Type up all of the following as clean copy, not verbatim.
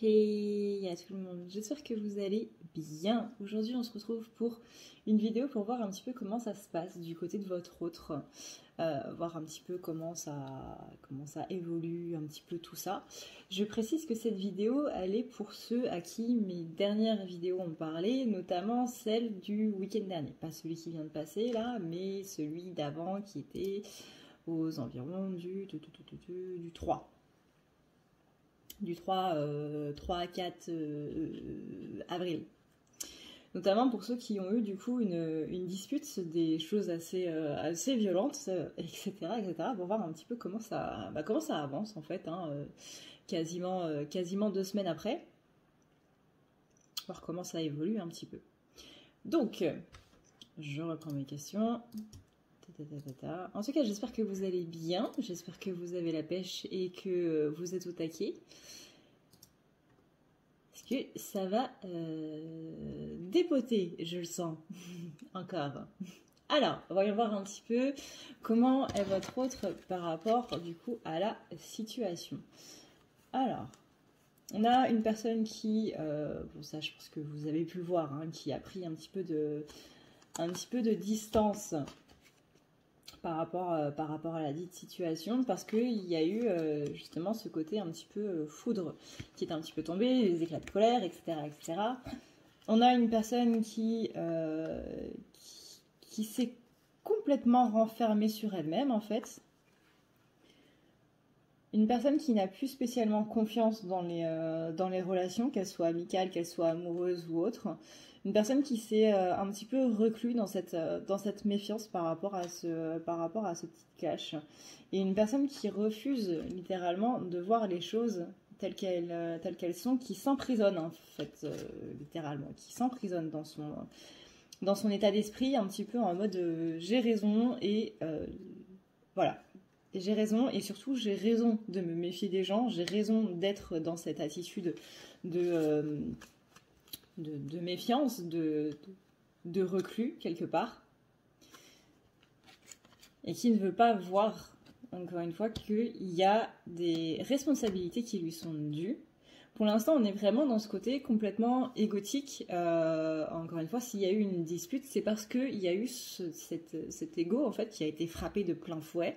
Hey à tout le monde, j'espère que vous allez bien. Aujourd'hui on se retrouve pour une vidéo pour voir un petit peu comment ça se passe du côté de votre autre, voir un petit peu comment ça évolue, un petit peu tout ça. Je précise que cette vidéo elle est pour ceux à qui mes dernières vidéos ont parlé, notamment celle du week-end dernier. Pas celui qui vient de passer là, mais celui d'avant qui était aux environs du 3 3 à 4 avril. Notamment pour ceux qui ont eu du coup une dispute, des choses assez violentes, etc., etc., pour voir un petit peu comment ça avance en fait, hein, quasiment 2 semaines après, voir comment ça évolue un petit peu. Donc, je reprends mes questions. En tout cas, j'espère que vous allez bien, j'espère que vous avez la pêche et que vous êtes au taquet. Parce que ça va dépoter, je le sens, encore. Alors, voyons voir un petit peu comment est votre autre par rapport du coup à la situation. Alors, on a une personne qui, bon ça je pense que vous avez pu le voir, hein, qui a pris un petit peu de distance par rapport à la dite situation, parce qu'il y a eu justement ce côté un petit peu foudre qui est un petit peu tombé, les éclats de colère, etc. etc. On a une personne qui s'est complètement renfermée sur elle-même en fait. Une personne qui n'a plus spécialement confiance dans les relations, qu'elles soient amicales, qu'elles soient amoureuses ou autres. Une personne qui s'est un petit peu reclus dans cette méfiance par rapport à ce petit cache. Et une personne qui refuse littéralement de voir les choses telles qu'elles sont, qui s'emprisonne en fait, littéralement, qui s'emprisonne dans son état d'esprit, un petit peu en mode j'ai raison et voilà. J'ai raison et surtout j'ai raison de me méfier des gens, j'ai raison d'être dans cette attitude de méfiance, de reclus quelque part, et qui ne veut pas voir, encore une fois, qu'il y a des responsabilités qui lui sont dues. Pour l'instant, on est vraiment dans ce côté complètement égotique. Encore une fois, s'il y a eu une dispute, c'est parce qu'il y a eu cet ego en fait, qui a été frappé de plein fouet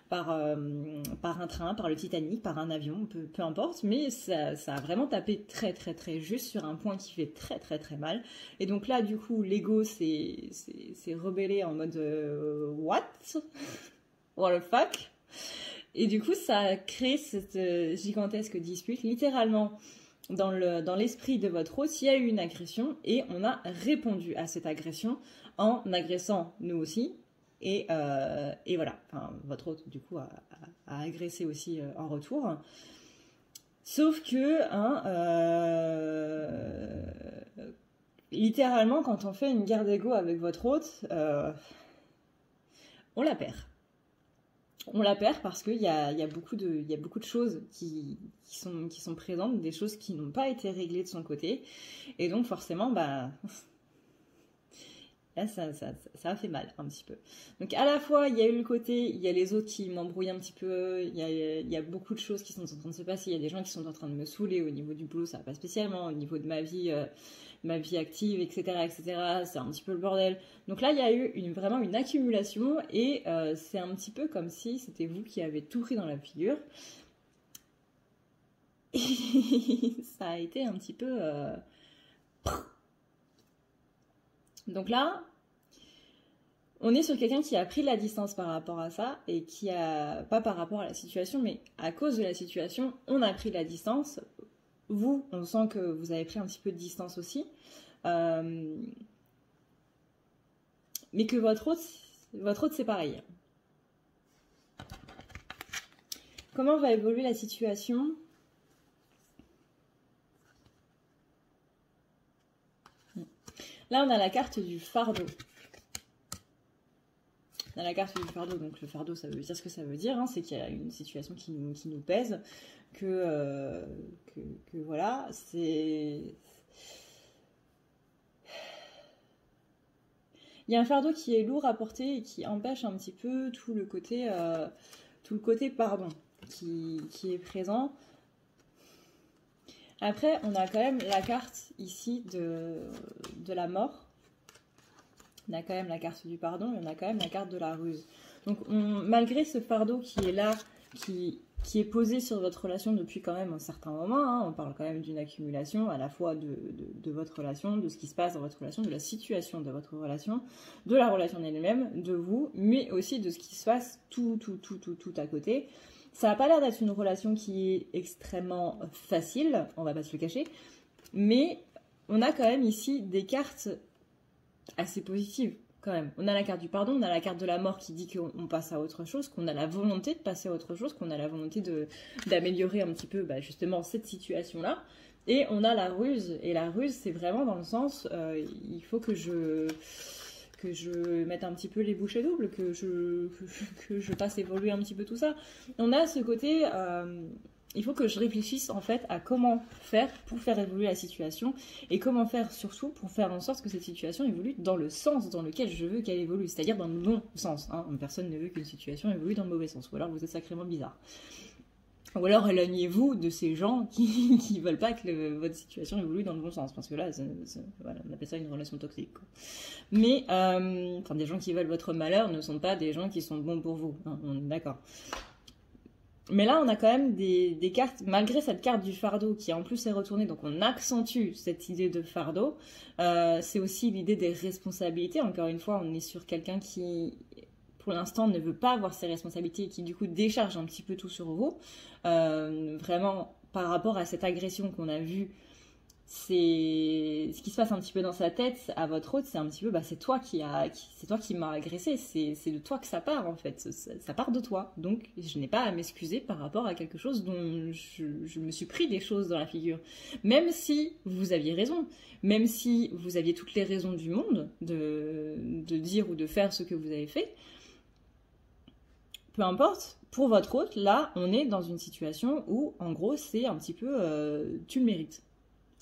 par un train, par le Titanic, par un avion, peu importe, mais ça a vraiment tapé très très très juste sur un point qui fait très très très mal. Et donc là, du coup, l'ego s'est rebellé en mode what? What the fuck? Et du coup, ça a créé cette gigantesque dispute, littéralement. Dans l'esprit de votre hôte, il y a eu une agression et on a répondu à cette agression en agressant nous aussi. Et voilà, enfin, votre hôte du coup a agressé aussi en retour. Sauf que, hein, littéralement, quand on fait une guerre d'ego avec votre hôte, on la perd. On la perd parce qu'il y a beaucoup de choses qui sont présentes, des choses qui n'ont pas été réglées de son côté. Et donc forcément, bah, là, ça a fait mal un petit peu. Donc à la fois, il y a eu le côté, il y a les autres qui m'embrouillent un petit peu, il y a beaucoup de choses qui sont en train de se passer, il y a des gens qui sont en train de me saouler au niveau du boulot, ça va pas spécialement, au niveau de ma vie active, etc., etc., c'est un petit peu le bordel. Donc là, il y a eu vraiment une accumulation et c'est un petit peu comme si c'était vous qui avez tout pris dans la figure. Et ça a été un petit peu... Donc là, on est sur quelqu'un qui a pris la distance par rapport à ça et qui a, pas par rapport à la situation, mais à cause de la situation, on a pris la distance. Vous, on sent que vous avez pris un petit peu de distance aussi. Mais que votre hôte, c'est pareil. Comment va évoluer la situation ? Là, on a la carte du fardeau. On a la carte du fardeau, donc le fardeau, ça veut dire ce que ça veut dire, hein, c'est qu'il y a une situation qui nous pèse, que voilà, c'est... Il y a un fardeau qui est lourd à porter et qui empêche un petit peu tout le côté pardon qui est présent. Après, on a quand même la carte ici de la mort. On a quand même la carte du pardon et on a quand même la carte de la ruse. Donc, malgré ce fardeau qui est là, qui est posé sur votre relation depuis quand même un certain moment, hein, on parle quand même d'une accumulation à la fois de votre relation, de ce qui se passe dans votre relation, de la situation de votre relation, de la relation elle-même, de vous, mais aussi de ce qui se passe tout à côté. Ça n'a pas l'air d'être une relation qui est extrêmement facile, on va pas se le cacher, mais on a quand même ici des cartes assez positives quand même. On a la carte du pardon, on a la carte de la mort qui dit qu'on passe à autre chose, qu'on a la volonté de passer à autre chose, qu'on a la volonté d'améliorer un petit peu justement cette situation-là. Et on a la ruse, et la ruse c'est vraiment dans le sens, il faut que je mette un petit peu les bouchées doubles, que je fasse évoluer un petit peu tout ça. On a ce côté, il faut que je réfléchisse en fait à comment faire pour faire évoluer la situation et comment faire surtout pour faire en sorte que cette situation évolue dans le sens dans lequel je veux qu'elle évolue, c'est-à-dire dans le bon sens. Hein. Personne ne veut qu'une situation évolue dans le mauvais sens, ou alors vous êtes sacrément bizarre. Ou alors éloignez-vous de ces gens qui veulent pas que votre situation évolue dans le bon sens, parce que là, voilà, on appelle ça une relation toxique, quoi. Mais, des gens qui veulent votre malheur ne sont pas des gens qui sont bons pour vous, hein, on est d'accord. Mais là, on a quand même des cartes, malgré cette carte du fardeau qui en plus est retournée, donc on accentue cette idée de fardeau. C'est aussi l'idée des responsabilités. Encore une fois, on est sur quelqu'un qui, pour l'instant, ne veut pas avoir ses responsabilités et qui, du coup, décharge un petit peu tout sur vous. Vraiment, par rapport à cette agression qu'on a vue, c'est ce qui se passe un petit peu dans sa tête à votre hôte, c'est un petit peu c'est toi qui m'as agressé, c'est de toi que ça part en fait, ça part de toi, donc je n'ai pas à m'excuser par rapport à quelque chose dont je me suis pris des choses dans la figure, même si vous aviez raison, même si vous aviez toutes les raisons du monde de dire ou de faire ce que vous avez fait, peu importe. Pour votre hôte, là on est dans une situation où en gros c'est un petit peu tu le mérites.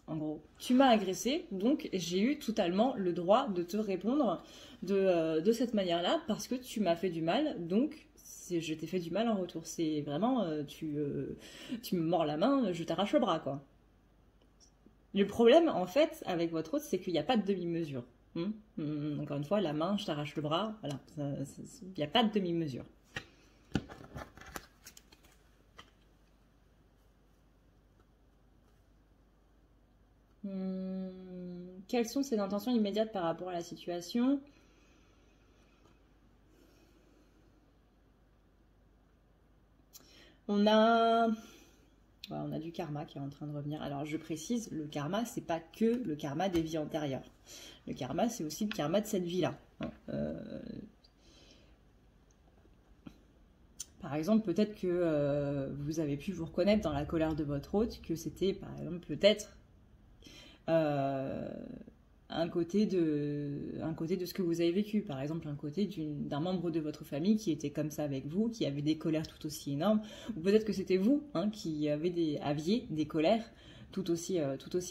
En gros, tu m'as agressé, donc j'ai eu totalement le droit de te répondre de cette manière-là parce que tu m'as fait du mal, donc je t'ai fait du mal en retour. C'est vraiment, tu me mords la main, je t'arrache le bras, quoi. Le problème, en fait, avec votre hôte, c'est qu'il n'y a pas de demi-mesure. Encore une fois, la main, je t'arrache le bras, voilà, il n'y a pas de demi-mesure. Quelles sont ses intentions immédiates par rapport à la situation? On a du karma qui est en train de revenir. Alors je précise, le karma, c'est pas que le karma des vies antérieures. Le karma, c'est aussi le karma de cette vie-là. Par exemple, peut-être que vous avez pu vous reconnaître dans la colère de votre hôte, que c'était par exemple peut-être un côté de ce que vous avez vécu, par exemple un côté d'un membre de votre famille qui était comme ça avec vous, qui avait des colères tout aussi énormes, ou peut-être que c'était vous qui aviez des colères tout aussi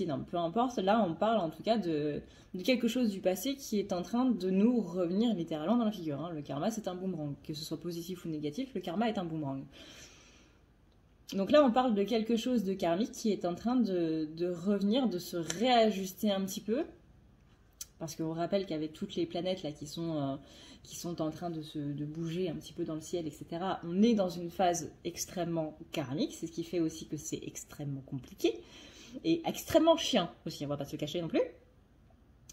énormes. Peu importe, là on parle en tout cas de quelque chose du passé qui est en train de nous revenir littéralement dans la figure. Le karma, c'est un boomerang, que ce soit positif ou négatif, le karma est un boomerang. Donc là, on parle de quelque chose de karmique qui est en train de revenir, de se réajuster un petit peu. Parce qu'on rappelle qu'avec toutes les planètes là qui sont en train de bouger un petit peu dans le ciel, etc., on est dans une phase extrêmement karmique. C'est ce qui fait aussi que c'est extrêmement compliqué. Et extrêmement chiant aussi, on va pas se le cacher non plus.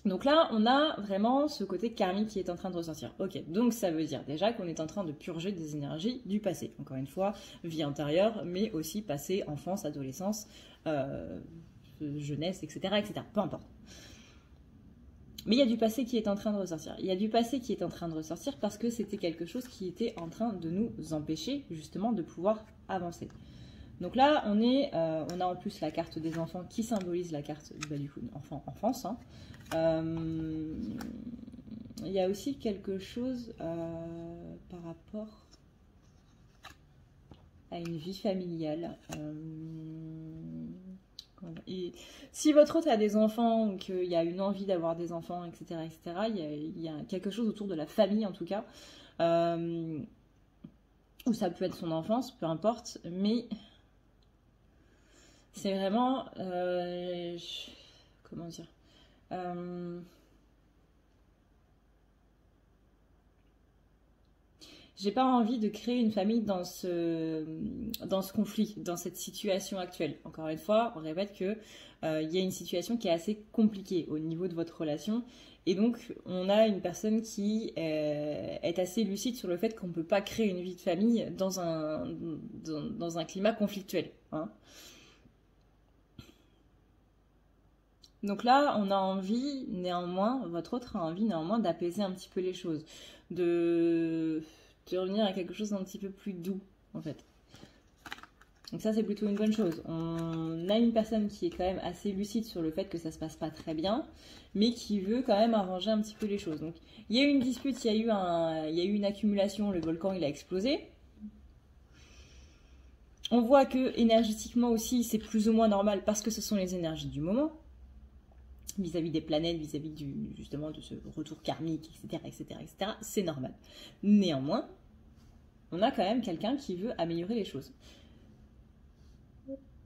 Donc là, on a vraiment ce côté karmique qui est en train de ressortir. Ok, donc ça veut dire déjà qu'on est en train de purger des énergies du passé. Encore une fois, vie antérieure, mais aussi passé, enfance, adolescence, jeunesse, etc., etc. Peu importe. Mais il y a du passé qui est en train de ressortir. Il y a du passé qui est en train de ressortir parce que c'était quelque chose qui était en train de nous empêcher justement de pouvoir avancer. Donc là, on a en plus la carte des enfants qui symbolise la carte du coup, enfance. Il y a aussi quelque chose par rapport à une vie familiale. Et si votre hôte a des enfants ou qu'il y a une envie d'avoir des enfants, etc., il y a quelque chose autour de la famille en tout cas, ou ça peut être son enfance, peu importe, mais C'est vraiment... comment dire j'ai pas envie de créer une famille dans ce conflit, dans cette situation actuelle. Encore une fois, on répète que il y a une situation qui est assez compliquée au niveau de votre relation. Et donc, on a une personne qui est assez lucide sur le fait qu'on ne peut pas créer une vie de famille dans un climat conflictuel. Hein. Donc là, on a envie, néanmoins, votre autre a envie néanmoins d'apaiser un petit peu les choses, de, de revenir à quelque chose d'un petit peu plus doux, en fait. Donc ça, c'est plutôt une bonne chose. On a une personne qui est quand même assez lucide sur le fait que ça se passe pas très bien, mais qui veut quand même arranger un petit peu les choses. Donc il y a eu une dispute, il y a eu une accumulation, le volcan il a explosé. On voit que énergétiquement aussi, c'est plus ou moins normal parce que ce sont les énergies du moment. Vis-à-vis des planètes, vis-à-vis justement de ce retour karmique, etc., etc., etc., c'est normal. Néanmoins, on a quand même quelqu'un qui veut améliorer les choses.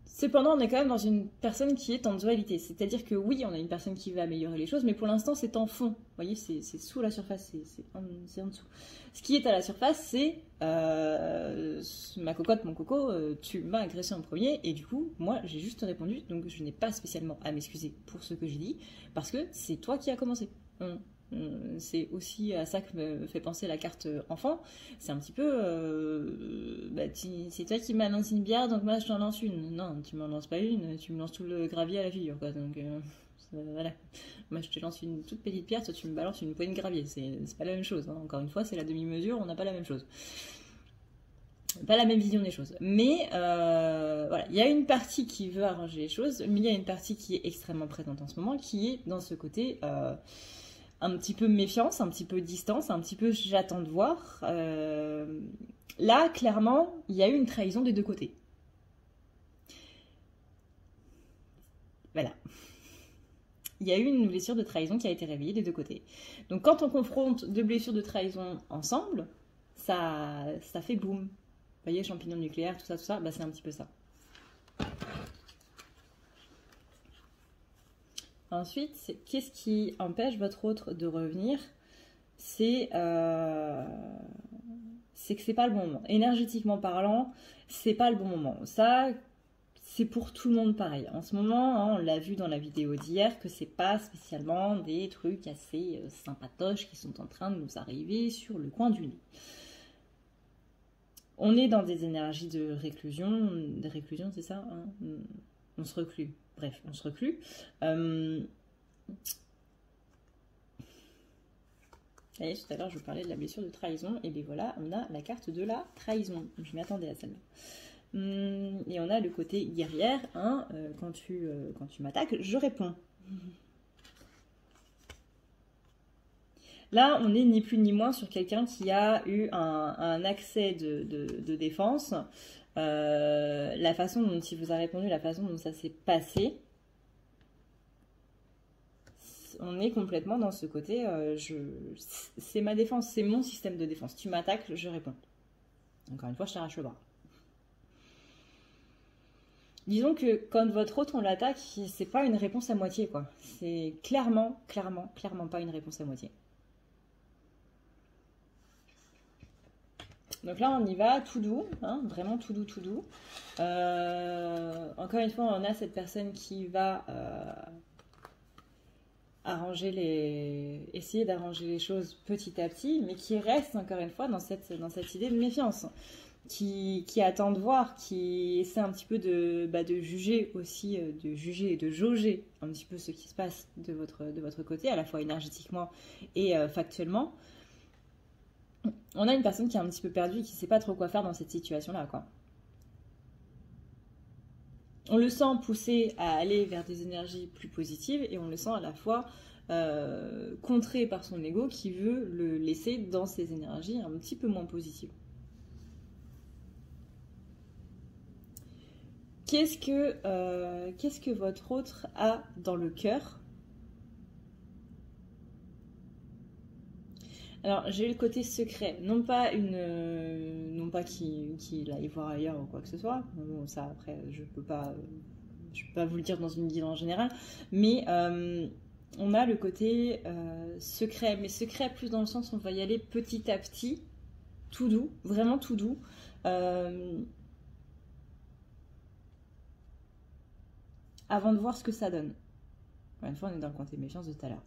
Cependant, on est quand même dans une personne qui est en dualité. C'est-à-dire que oui, on a une personne qui veut améliorer les choses, mais pour l'instant, c'est en fond. Vous voyez, c'est sous la surface, c'est en dessous. Ce qui est à la surface, c'est ma cocotte, mon coco, tu m'as agressé en premier, et du coup, moi, j'ai juste répondu, donc je n'ai pas spécialement à m'excuser pour ce que j'ai dit, parce que c'est toi qui as commencé. C'est aussi à ça que me fait penser la carte enfant. C'est un petit peu c'est toi qui m'as lancé une bière, donc moi je t'en lance une. Non, tu m'en lances pas une, tu me lances tout le gravier à la figure, quoi. Donc voilà, moi je te lance une toute petite pierre, toi tu me balances une poignée de gravier. C'est pas la même chose, hein. Encore une fois, c'est la demi-mesure, on n'a pas la même chose, pas la même vision des choses. Mais voilà, il y a une partie qui veut arranger les choses, mais il y a une partie qui est extrêmement présente en ce moment, qui est dans ce côté un petit peu méfiance, un petit peu distance, un petit peu j'attends de voir. Là, clairement, il y a eu une trahison des deux côtés. Voilà. Il y a eu une blessure de trahison qui a été réveillée des deux côtés. Donc quand on confronte deux blessures de trahison ensemble, ça fait boum. Vous voyez, champignons nucléaires, tout ça, bah c'est un petit peu ça. Ensuite, qu'est-ce qui empêche votre autre de revenir? C'est que c'est pas le bon moment. Énergétiquement parlant, c'est pas le bon moment. Ça, c'est pour tout le monde pareil. En ce moment, hein, on l'a vu dans la vidéo d'hier, que c'est pas spécialement des trucs assez sympatoches qui sont en train de nous arriver sur le coin du nez. On est dans des énergies de réclusion, c'est ça, hein, on se reclue. Bref, on se reclue. Et tout à l'heure, je vous parlais de la blessure de trahison. Et bien voilà, on a la carte de la trahison. Je m'attendais à celle-là. Et on a le côté guerrière. Hein, quand tu m'attaques, je réponds. Là, on n'est ni plus ni moins sur quelqu'un qui a eu un accès de défense. La façon dont il vous a répondu, la façon dont ça s'est passé, on est complètement dans ce côté, c'est ma défense, c'est mon système de défense. Tu m'attaques, je réponds. Encore une fois, je t'arrache le bras. Disons que quand votre autre on l'attaque, c'est pas une réponse à moitié, quoi. C'est clairement pas une réponse à moitié. Donc là, on y va tout doux, hein, vraiment tout doux, tout doux. Encore une fois, on a cette personne qui va essayer d'arranger les choses petit à petit, mais qui reste encore une fois dans cette idée de méfiance, qui attend de voir, qui essaie un petit peu de juger aussi, de juger et de jauger un petit peu ce qui se passe de votre côté, à la fois énergétiquement et factuellement. On a une personne qui est un petit peu perdue et qui ne sait pas trop quoi faire dans cette situation-là, quoi. On le sent pousser à aller vers des énergies plus positives et on le sent à la fois contré par son ego qui veut le laisser dans ces énergies un petit peu moins positives. Qu'est-ce que votre autre a dans le cœur? Alors, j'ai eu le côté secret, non pas qu'il aille voir ailleurs ou quoi que ce soit. Bon, ça, après, je peux pas je ne vais pas vous le dire dans une guide en général, mais on a le côté secret, mais secret plus dans le sens où on va y aller petit à petit, tout doux, vraiment tout doux. Avant de voir ce que ça donne. Encore une fois, on est dans le côté méfiance de tout à l'heure.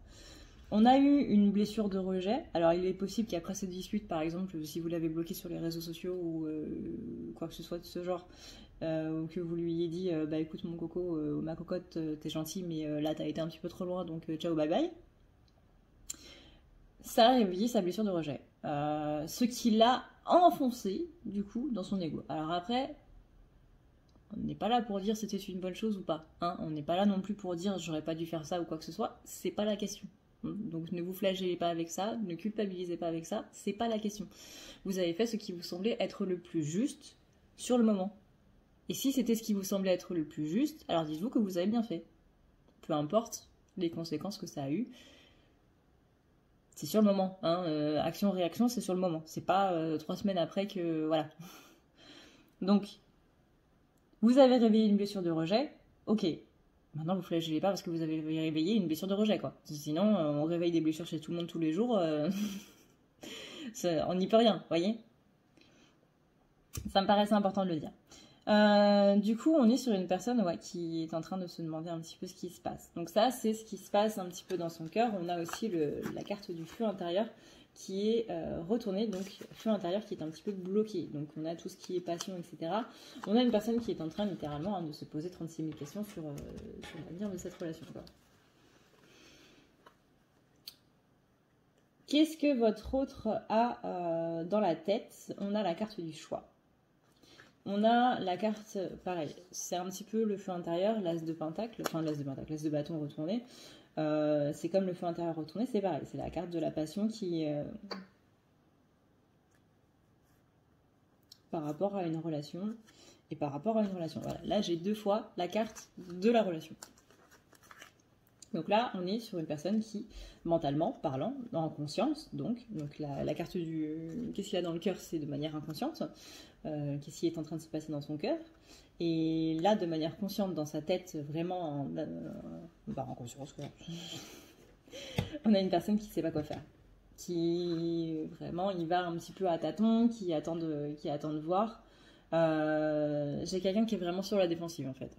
On a eu une blessure de rejet. Alors, il est possible qu'après cette dispute, par exemple, si vous l'avez bloqué sur les réseaux sociaux ou quoi que ce soit de ce genre, ou que vous lui ayez dit bah écoute mon coco, ma cocotte, t'es gentil, mais là t'as été un petit peu trop loin, donc ciao, bye bye. Ça a réveillé sa blessure de rejet. Ce qui l'a enfoncé, du coup, dans son ego. Alors après, on n'est pas là pour dire c'était une bonne chose ou pas. Hein, on n'est pas là non plus pour dire j'aurais pas dû faire ça ou quoi que ce soit. C'est pas la question. Donc ne vous flagellez pas avec ça, ne culpabilisez pas avec ça, c'est pas la question. Vous avez fait ce qui vous semblait être le plus juste sur le moment. Et si c'était ce qui vous semblait être le plus juste, alors dites-vous que vous avez bien fait. Peu importe les conséquences que ça a eu. C'est sur le moment. Hein, action-réaction, c'est sur le moment. C'est pas 3 semaines après que... Voilà. Donc, vous avez réveillé une blessure de rejet. Ok. Maintenant, vous ne flagellez pas parce que vous avez réveillé une blessure de rejet, quoi. Sinon, on réveille des blessures chez tout le monde tous les jours. On n'y peut rien, vous voyez. Ça me paraissait important de le dire. Du coup, on est sur une personne qui est en train de se demander un petit peu ce qui se passe. Donc ça, c'est ce qui se passe un petit peu dans son cœur. On a aussi la carte du feu intérieur qui est retournée, donc feu intérieur qui est un petit peu bloqué. Donc on a tout ce qui est passion, etc. On a une personne qui est en train littéralement de se poser 36 000 questions sur l'avenir de cette relation. Qu'est-ce que votre autre a dans la tête? On a la carte du choix. On a la carte, pareil, c'est un petit peu le feu intérieur, l'as de pentacle, enfin l'as de bâton retourné. C'est comme le feu intérieur retourné, c'est pareil, c'est la carte de la passion qui par rapport à une relation et par rapport à une relation. Voilà, là j'ai 2 fois la carte de la relation. Donc là, on est sur une personne qui, mentalement parlant, en conscience, donc la carte du... Qu'est-ce qu'il y a dans le cœur, c'est de manière inconsciente. Qu'est-ce qui est en train de se passer dans son cœur. Et là, de manière consciente, dans sa tête, vraiment en conscience, quoi. On a une personne qui ne sait pas quoi faire. Qui, vraiment, il va un petit peu à tâtons, qui attend de voir. J'ai quelqu'un qui est vraiment sur la défensive, en fait.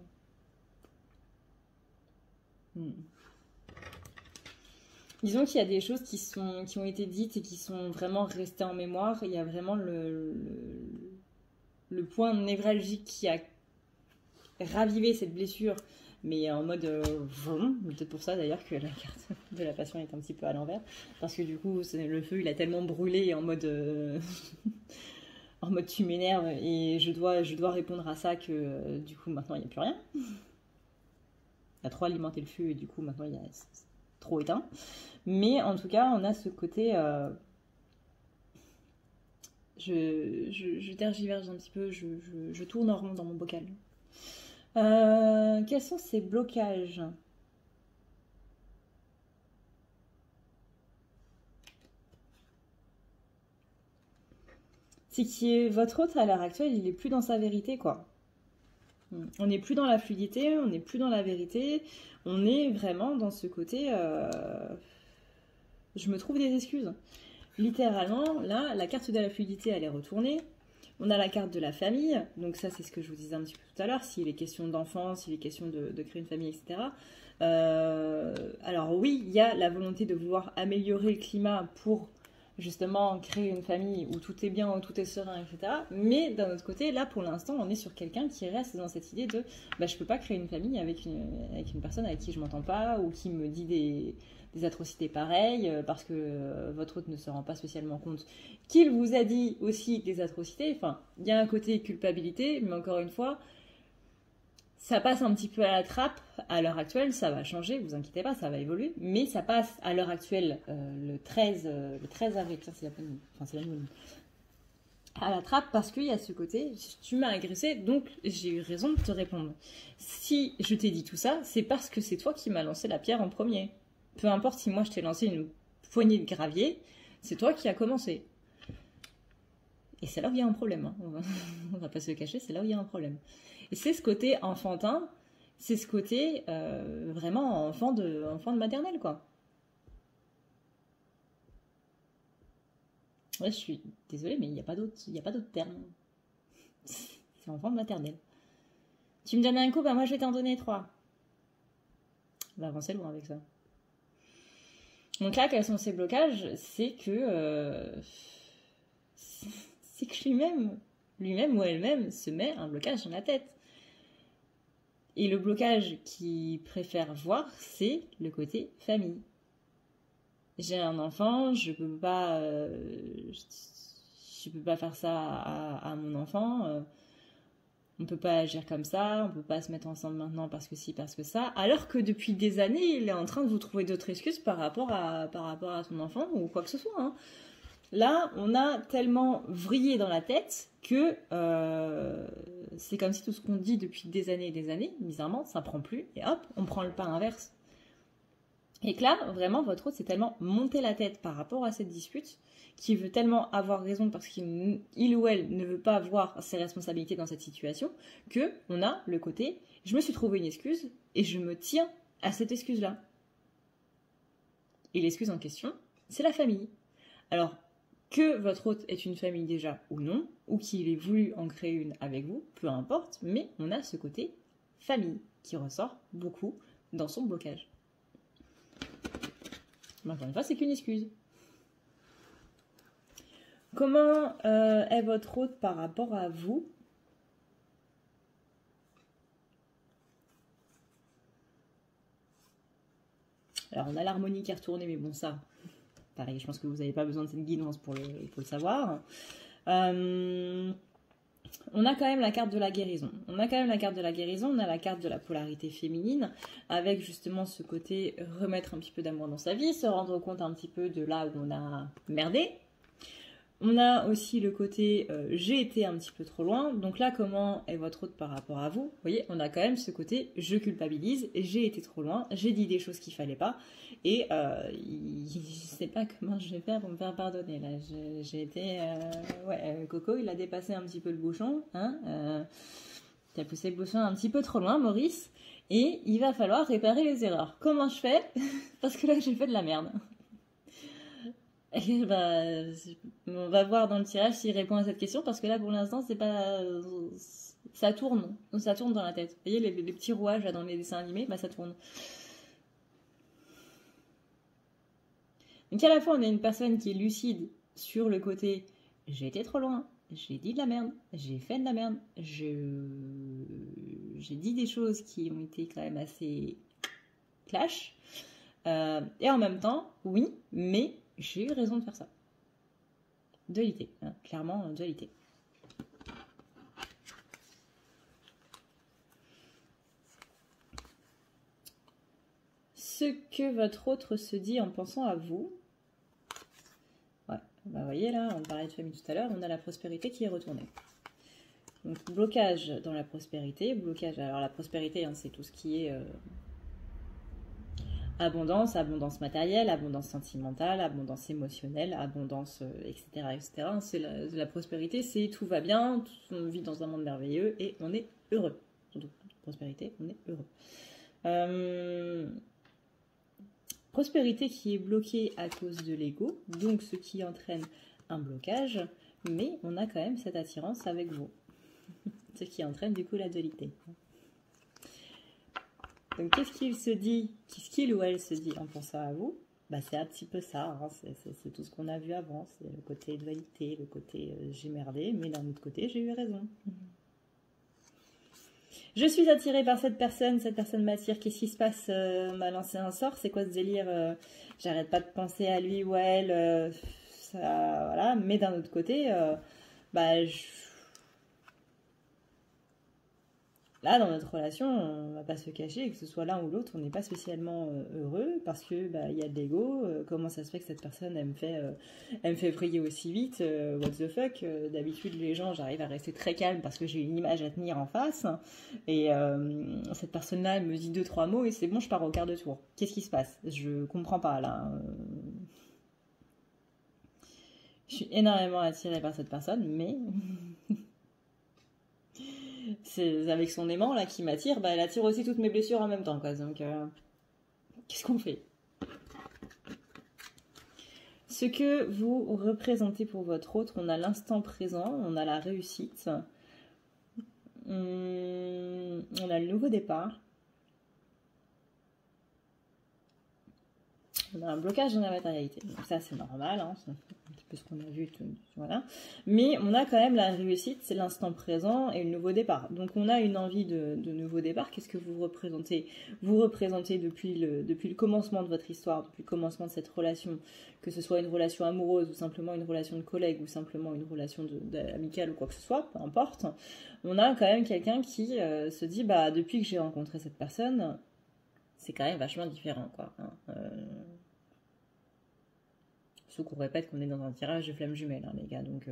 Disons qu'il y a des choses qui ont été dites et qui sont vraiment restées en mémoire. Il y a vraiment le point névralgique qui a ravivé cette blessure, mais en mode peut-être pour ça d'ailleurs que la carte de la passion est un petit peu à l'envers, parce que du coup le feu il a tellement brûlé en mode en mode tu m'énerves et je dois répondre à ça que du coup maintenant il n'y a plus rien. Il a trop alimenté le feu et du coup maintenant il y a trop éteint. Mais en tout cas on a ce côté je tergiverse un petit peu, je tourne en rond dans mon bocal. Quels sont ces blocages? C'est que votre hôte à l'heure actuelle, il est plus dans sa vérité, quoi. On n'est plus dans la fluidité, on n'est plus dans la vérité, on est vraiment dans ce côté... Je me trouve des excuses. Littéralement, là, la carte de la fluidité, elle est retournée. On a la carte de la famille, donc ça c'est ce que je vous disais un petit peu tout à l'heure, s'il est question d'enfant, s'il est question de créer une famille, etc. Alors oui, il y a la volonté de vouloir améliorer le climat pour justement créer une famille où tout est bien, où tout est serein, etc. Mais d'un autre côté, là pour l'instant, on est sur quelqu'un qui reste dans cette idée de je peux pas créer une famille avec une personne avec qui je m'entends pas ou qui me dit des atrocités pareilles parce que votre hôte ne se rend pas spécialement compte qu'il vous a dit aussi des atrocités. Enfin, il y a un côté culpabilité, mais encore une fois, ça passe un petit peu à la trappe à l'heure actuelle, ça va changer, vous inquiétez pas, ça va évoluer, mais ça passe à l'heure actuelle, le 13 avril, c'est la nouvelle, à la trappe parce qu'il y a ce côté, tu m'as agressé, donc j'ai eu raison de te répondre. Si je t'ai dit tout ça, c'est parce que c'est toi qui m'as lancé la pierre en premier. Peu importe si moi je t'ai lancé une poignée de gravier, c'est toi qui as commencé. Et c'est là où il y a un problème. Hein. On va pas se le cacher, c'est là où il y a un problème. Et c'est ce côté enfantin c'est ce côté vraiment enfant de maternelle, quoi. Ouais, je suis désolée, mais il n'y a pas d'autre terme. C'est enfant de maternelle. Tu me donnes un coup, bah moi je vais t'en donner 3. On va avancer loin avec ça. Donc là, quels sont ces blocages? C'est que lui-même ou elle-même se met un blocage dans la tête. Et le blocage qu'il préfère voir, c'est le côté famille. J'ai un enfant, je peux pas faire ça à mon enfant. On peut pas agir comme ça, on peut pas se mettre ensemble maintenant parce que si, parce que ça. Alors que depuis des années, il est en train de vous trouver d'autres excuses par rapport à son enfant ou quoi que ce soit. Hein. Là, on a tellement vrillé dans la tête que c'est comme si tout ce qu'on dit depuis des années, bizarrement, ça prend plus. Et hop, on prend le pas inverse. Et que là, vraiment, votre hôte s'est tellement monté la tête par rapport à cette dispute qu'il veut tellement avoir raison parce qu'il ou elle ne veut pas voir ses responsabilités dans cette situation que on a le côté « je me suis trouvé une excuse et je me tiens à cette excuse-là ». Et l'excuse en question, c'est la famille. Alors, que votre hôte est une famille déjà ou non, ou qu'il ait voulu en créer une avec vous, peu importe, mais on a ce côté famille qui ressort beaucoup dans son blocage. Mais encore une fois, c'est qu'une excuse. Comment est votre hôte par rapport à vous? Alors, on a l'harmonie qui est retournée, mais bon, ça, pareil, je pense que vous n'avez pas besoin de cette guidance pour le savoir. On a quand même la carte de la guérison. On a la carte de la polarité féminine, avec justement ce côté remettre un petit peu d'amour dans sa vie, se rendre compte un petit peu de là où on a merdé. On a aussi le côté j'ai été un petit peu trop loin. Donc là, comment est votre hôte par rapport à vous? Vous voyez, on a quand même ce côté je culpabilise, j'ai été trop loin, j'ai dit des choses qu'il fallait pas. Et je sais pas comment je vais faire pour me faire pardonner. Là, j'ai été... Coco, il a dépassé un petit peu le bouchon. Hein, il a poussé le bouchon un petit peu trop loin, Maurice. Et il va falloir réparer les erreurs. Comment je fais? Parce que là, j'ai fait de la merde. Et bah, on va voir dans le tirage s'il répond à cette question parce que là pour l'instant c'est pas ça tourne dans la tête. Vous voyez les petits rouages là, dans les dessins animés, bah ça tourne. Donc à la fois on a une personne qui est lucide sur le côté j'ai été trop loin, j'ai dit de la merde, j'ai fait de la merde, j'ai dit des choses qui ont été quand même assez clash, et en même temps oui mais j'ai eu raison de faire ça. Dualité, hein, clairement dualité. Ce que votre autre se dit en pensant à vous. Ouais, bah vous voyez là, on parlait de famille tout à l'heure, on a la prospérité qui est retournée. Donc blocage dans la prospérité, blocage. Alors la prospérité, hein, c'est tout ce qui est abondance matérielle, abondance sentimentale, abondance émotionnelle, abondance, etc. etc. C'est la prospérité, c'est tout va bien, on vit dans un monde merveilleux et on est heureux. Surtout, prospérité, on est heureux. Prospérité qui est bloquée à cause de l'ego, donc ce qui entraîne un blocage, mais on a quand même cette attirance avec vous. Ce qui entraîne du coup la dualité. Donc, qu'est-ce qu'il ou elle se dit en pensant à vous? Bah, c'est un petit peu ça, hein. C'est tout ce qu'on a vu avant, c'est le côté dualité, le côté j'ai merdé, mais d'un autre côté, j'ai eu raison. Je suis attirée par cette personne m'attire, qu'est-ce qui se passe? M'a lancé un sort, c'est quoi ce délire? J'arrête pas de penser à lui ou à elle, ça, voilà, mais d'un autre côté, là, dans notre relation, on va pas se cacher, que ce soit l'un ou l'autre, on n'est pas spécialement heureux parce que y a de l'ego. Comment ça se fait que cette personne, elle me fait vriller aussi vite? What the fuck? D'habitude, les gens, j'arrive à rester très calme parce que j'ai une image à tenir en face. Et cette personne-là, elle me dit 2-3 mots et c'est bon, je pars au quart de tour. Qu'est-ce qui se passe? Je comprends pas là. Je suis énormément attirée par cette personne, mais C'est avec son aimant là qui m'attire, bah, elle attire aussi toutes mes blessures en même temps, quoi. Donc, qu'est-ce qu'on fait? Ce que vous représentez pour votre autre, on a l'instant présent, on a la réussite, on a le nouveau départ, on a un blocage dans la matérialité. Donc ça, c'est normal, hein, c'est un petit peu ce qu'on a vu, voilà. Mais on a quand même la réussite, c'est l'instant présent et le nouveau départ. Donc on a une envie de nouveau départ. Qu'est-ce que vous représentez? Vous représentez depuis le commencement de votre histoire, depuis le commencement de cette relation, que ce soit une relation amoureuse ou simplement une relation de collègue ou simplement une relation amicale ou quoi que ce soit, peu importe. On a quand même quelqu'un qui se dit, bah depuis que j'ai rencontré cette personne, c'est quand même vachement différent, quoi. Hein. Sauf qu'on répète qu'on est dans un tirage de flammes jumelles, hein, les gars, donc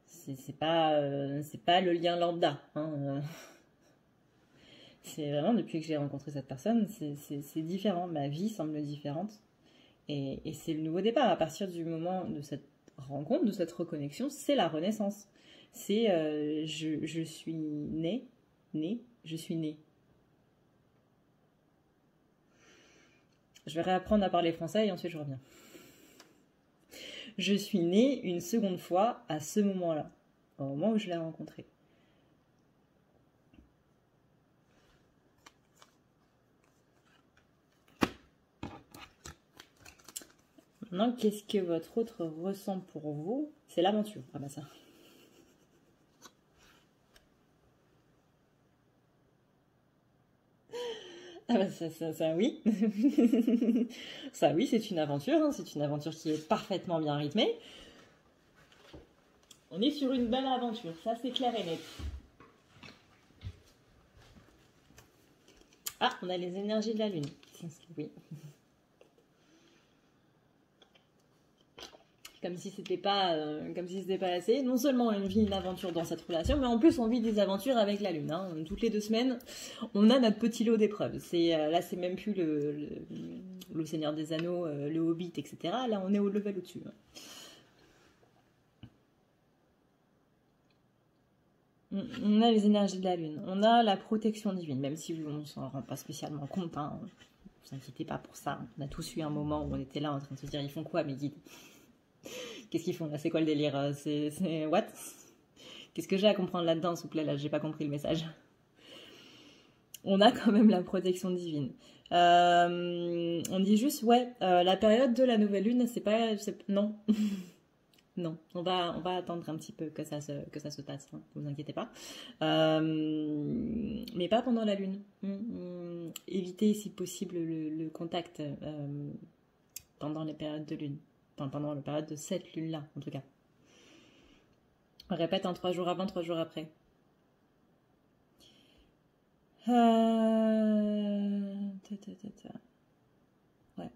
c'est pas le lien lambda. Hein. C'est vraiment depuis que j'ai rencontré cette personne, c'est différent. Ma vie semble différente. Et c'est le nouveau départ. À partir du moment de cette rencontre, de cette reconnexion, c'est la renaissance. C'est je suis je suis née. Je vais réapprendre à parler français et ensuite je reviens. Je suis née une seconde fois à ce moment-là, au moment où je l'ai rencontré. Maintenant, qu'est-ce que votre autre ressent pour vous? C'est l'aventure. Ah bah ça. Ah bah ça oui. Ça oui, c'est une aventure. Hein. C'est une aventure qui est parfaitement bien rythmée. On est sur une belle aventure, ça c'est clair et net. Ah, on a les énergies de la lune. Oui. Comme si c'était pas assez. Non seulement on vit une aventure dans cette relation, mais en plus on vit des aventures avec la lune. Hein. Toutes les 2 semaines, on a notre petit lot d'épreuves. Là, c'est même plus le Seigneur des Anneaux, le Hobbit, etc. Là, on est au level au-dessus. On a les énergies de la lune. On a la protection divine, même si on ne s'en rend pas spécialement compte. Hein. Ne vous inquiétez pas pour ça. On a tous eu un moment où on était là en train de se dire, ils font quoi mes guides? Qu'est-ce qu'ils font là? C'est quoi le délire? C'est what? Qu'est-ce que j'ai à comprendre là-dedans, s'il vous plaît? Là, j'ai pas compris le message. On a quand même la protection divine. On dit juste, ouais, la période de la nouvelle lune, non. Non, on va attendre un petit peu que ça se passe, hein, ne vous inquiétez pas. Mais pas pendant la lune. Évitez, si possible, le contact pendant les périodes de lune. Enfin, pendant la période de cette lune-là, en tout cas. On répète, 3 jours avant, 3 jours après. Ouais.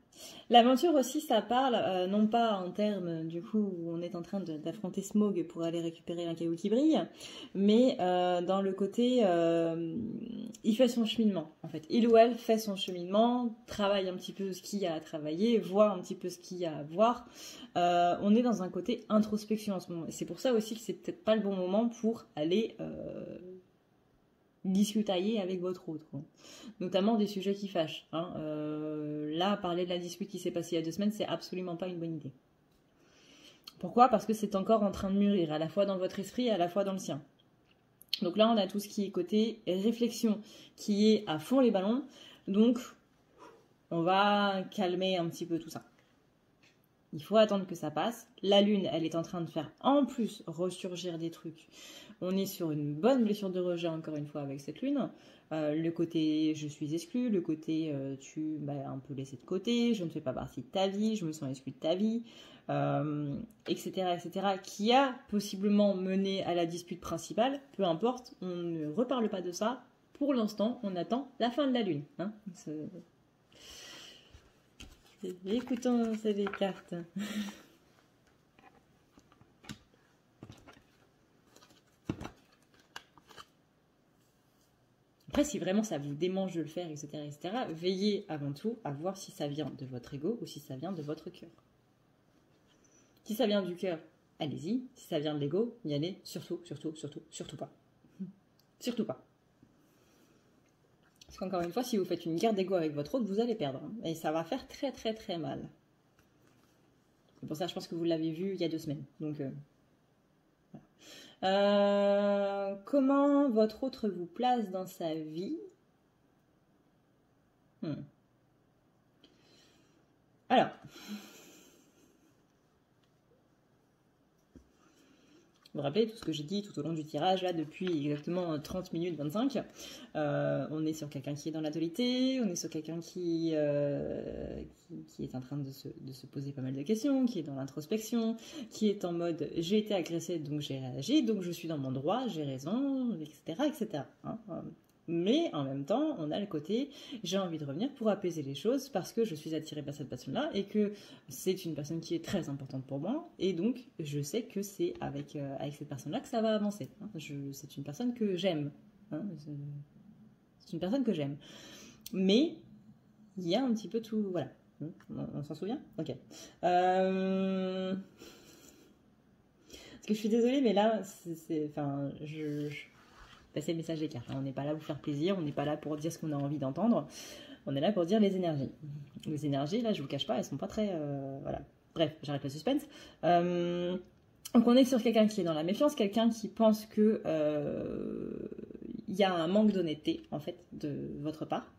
L'aventure aussi, ça parle, non pas en termes du coup où on est en train d'affronter Smaug pour aller récupérer un caillou qui brille, mais dans le côté, il fait son cheminement en fait. Il ou elle fait son cheminement, travaille un petit peu ce qu'il y a à travailler, voit un petit peu ce qu'il y a à voir. On est dans un côté introspection en ce moment. Et c'est pour ça aussi que c'est peut-être pas le bon moment pour aller discutailler avec votre autre, quoi. Notamment des sujets qui fâchent. Hein. Là, parler de la dispute qui s'est passée il y a 2 semaines, c'est absolument pas une bonne idée. Pourquoi? Parce que c'est encore en train de mûrir, à la fois dans votre esprit et à la fois dans le sien. Donc là, on a tout ce qui est côté réflexion, qui est à fond les ballons. Donc, on va calmer un petit peu tout ça. Il faut attendre que ça passe. La lune, elle est en train de faire en plus ressurgir des trucs. On est sur une bonne blessure de rejet encore une fois avec cette lune. Le côté je suis exclu, le côté tu m'as un peu laissé de côté, je ne fais pas partie de ta vie, je me sens exclu de ta vie, etc., etc., qui a possiblement mené à la dispute principale. Peu importe, on ne reparle pas de ça. Pour l'instant, on attend la fin de la lune. Hein. Écoutons ces cartes. Après, si vraiment ça vous démange de le faire, etc., etc., veillez avant tout à voir si ça vient de votre ego ou si ça vient de votre cœur. Si ça vient du cœur, allez-y. Si ça vient de l'ego, n'y allez surtout, surtout, surtout, surtout pas. Surtout pas. Parce qu'encore une fois, si vous faites une guerre d'ego avec votre autre, vous allez perdre. Et ça va faire très très très mal. C'est pour ça que je pense que vous l'avez vu il y a 2 semaines. Donc, voilà. Comment votre autre vous place dans sa vie? Alors, vous vous rappelez tout ce que j'ai dit tout au long du tirage, là, depuis exactement 30 minutes 25. On est sur quelqu'un qui est dans l'atolité, on est sur quelqu'un qui est en train de se poser pas mal de questions, qui est dans l'introspection, qui est en mode « j'ai été agressé, donc j'ai réagi, donc je suis dans mon droit, j'ai raison, etc. etc. » Mais en même temps, on a le côté j'ai envie de revenir pour apaiser les choses parce que je suis attirée par cette personne-là et que c'est une personne qui est très importante pour moi et donc je sais que c'est avec cette personne-là que ça va avancer. C'est une personne que j'aime. C'est une personne que j'aime. Mais il y a un petit peu tout... Voilà. On s'en souvient? Ok. Parce que je suis désolée, mais là, enfin, passer le message des cartes. On n'est pas là pour faire plaisir, on n'est pas là pour dire ce qu'on a envie d'entendre, on est là pour dire les énergies. Les énergies, là, je vous cache pas, elles sont pas très... voilà. Bref, j'arrête le suspense. Donc on est sur quelqu'un qui est dans la méfiance, quelqu'un qui pense que il y a un manque d'honnêteté, en fait, de votre part.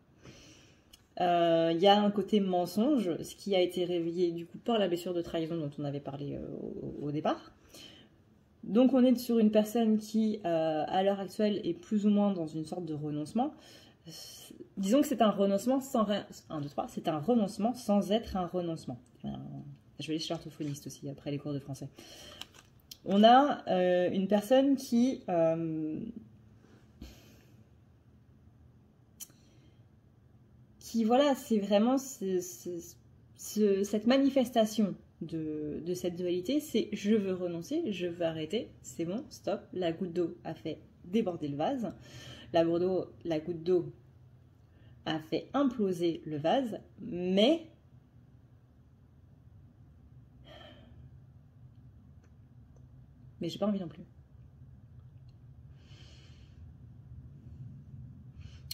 Il y a un côté mensonge, ce qui a été réveillé, du coup, par la blessure de trahison dont on avait parlé au départ. Donc on est sur une personne qui, à l'heure actuelle, est plus ou moins dans une sorte de renoncement. Disons que c'est un renoncement sans... 1, 2, 3, c'est un renoncement sans être un renoncement. Je vais aller chez l'orthophoniste aussi, après les cours de français. On a une personne qui... voilà, c'est vraiment cette manifestation de cette dualité, c'est je veux renoncer, je veux arrêter, c'est bon, stop, la goutte d'eau a fait déborder le vase, la goutte d'eau a fait imploser le vase, mais j'ai pas envie non plus.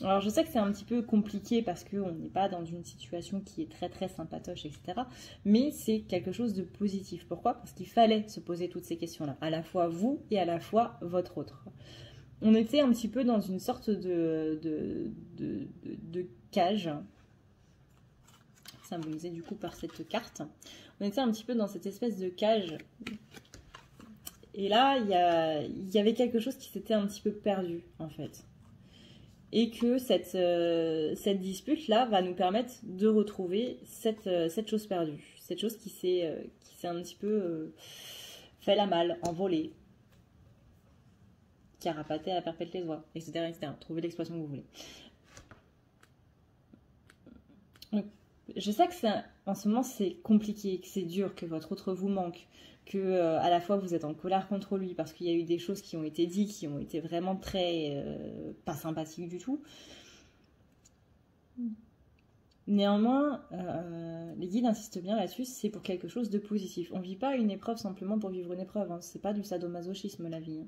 Alors je sais que c'est un petit peu compliqué parce qu'on n'est pas dans une situation qui est très très sympatoche, etc. Mais c'est quelque chose de positif. Pourquoi? Parce qu'il fallait se poser toutes ces questions-là, à la fois vous et à la fois votre autre. On était un petit peu dans une sorte de cage, symbolisée du coup par cette carte. On était un petit peu dans cette espèce de cage. Et là, il y avait quelque chose qui s'était un petit peu perdu en fait. Et que cette dispute-là va nous permettre de retrouver cette chose perdue. Cette chose qui s'est un petit peu fait la malle, envolée, carapaté à perpète les oies, etc., etc. Trouvez l'expression que vous voulez. Donc, je sais que en ce moment c'est compliqué, que c'est dur, que votre autre vous manque, que à la fois vous êtes en colère contre lui parce qu'il y a eu des choses qui ont été dites, qui ont été vraiment très pas sympathiques du tout. Néanmoins, les guides insistent bien là-dessus, c'est pour quelque chose de positif. On ne vit pas une épreuve simplement pour vivre une épreuve, hein. C'est pas du sadomasochisme la vie, hein.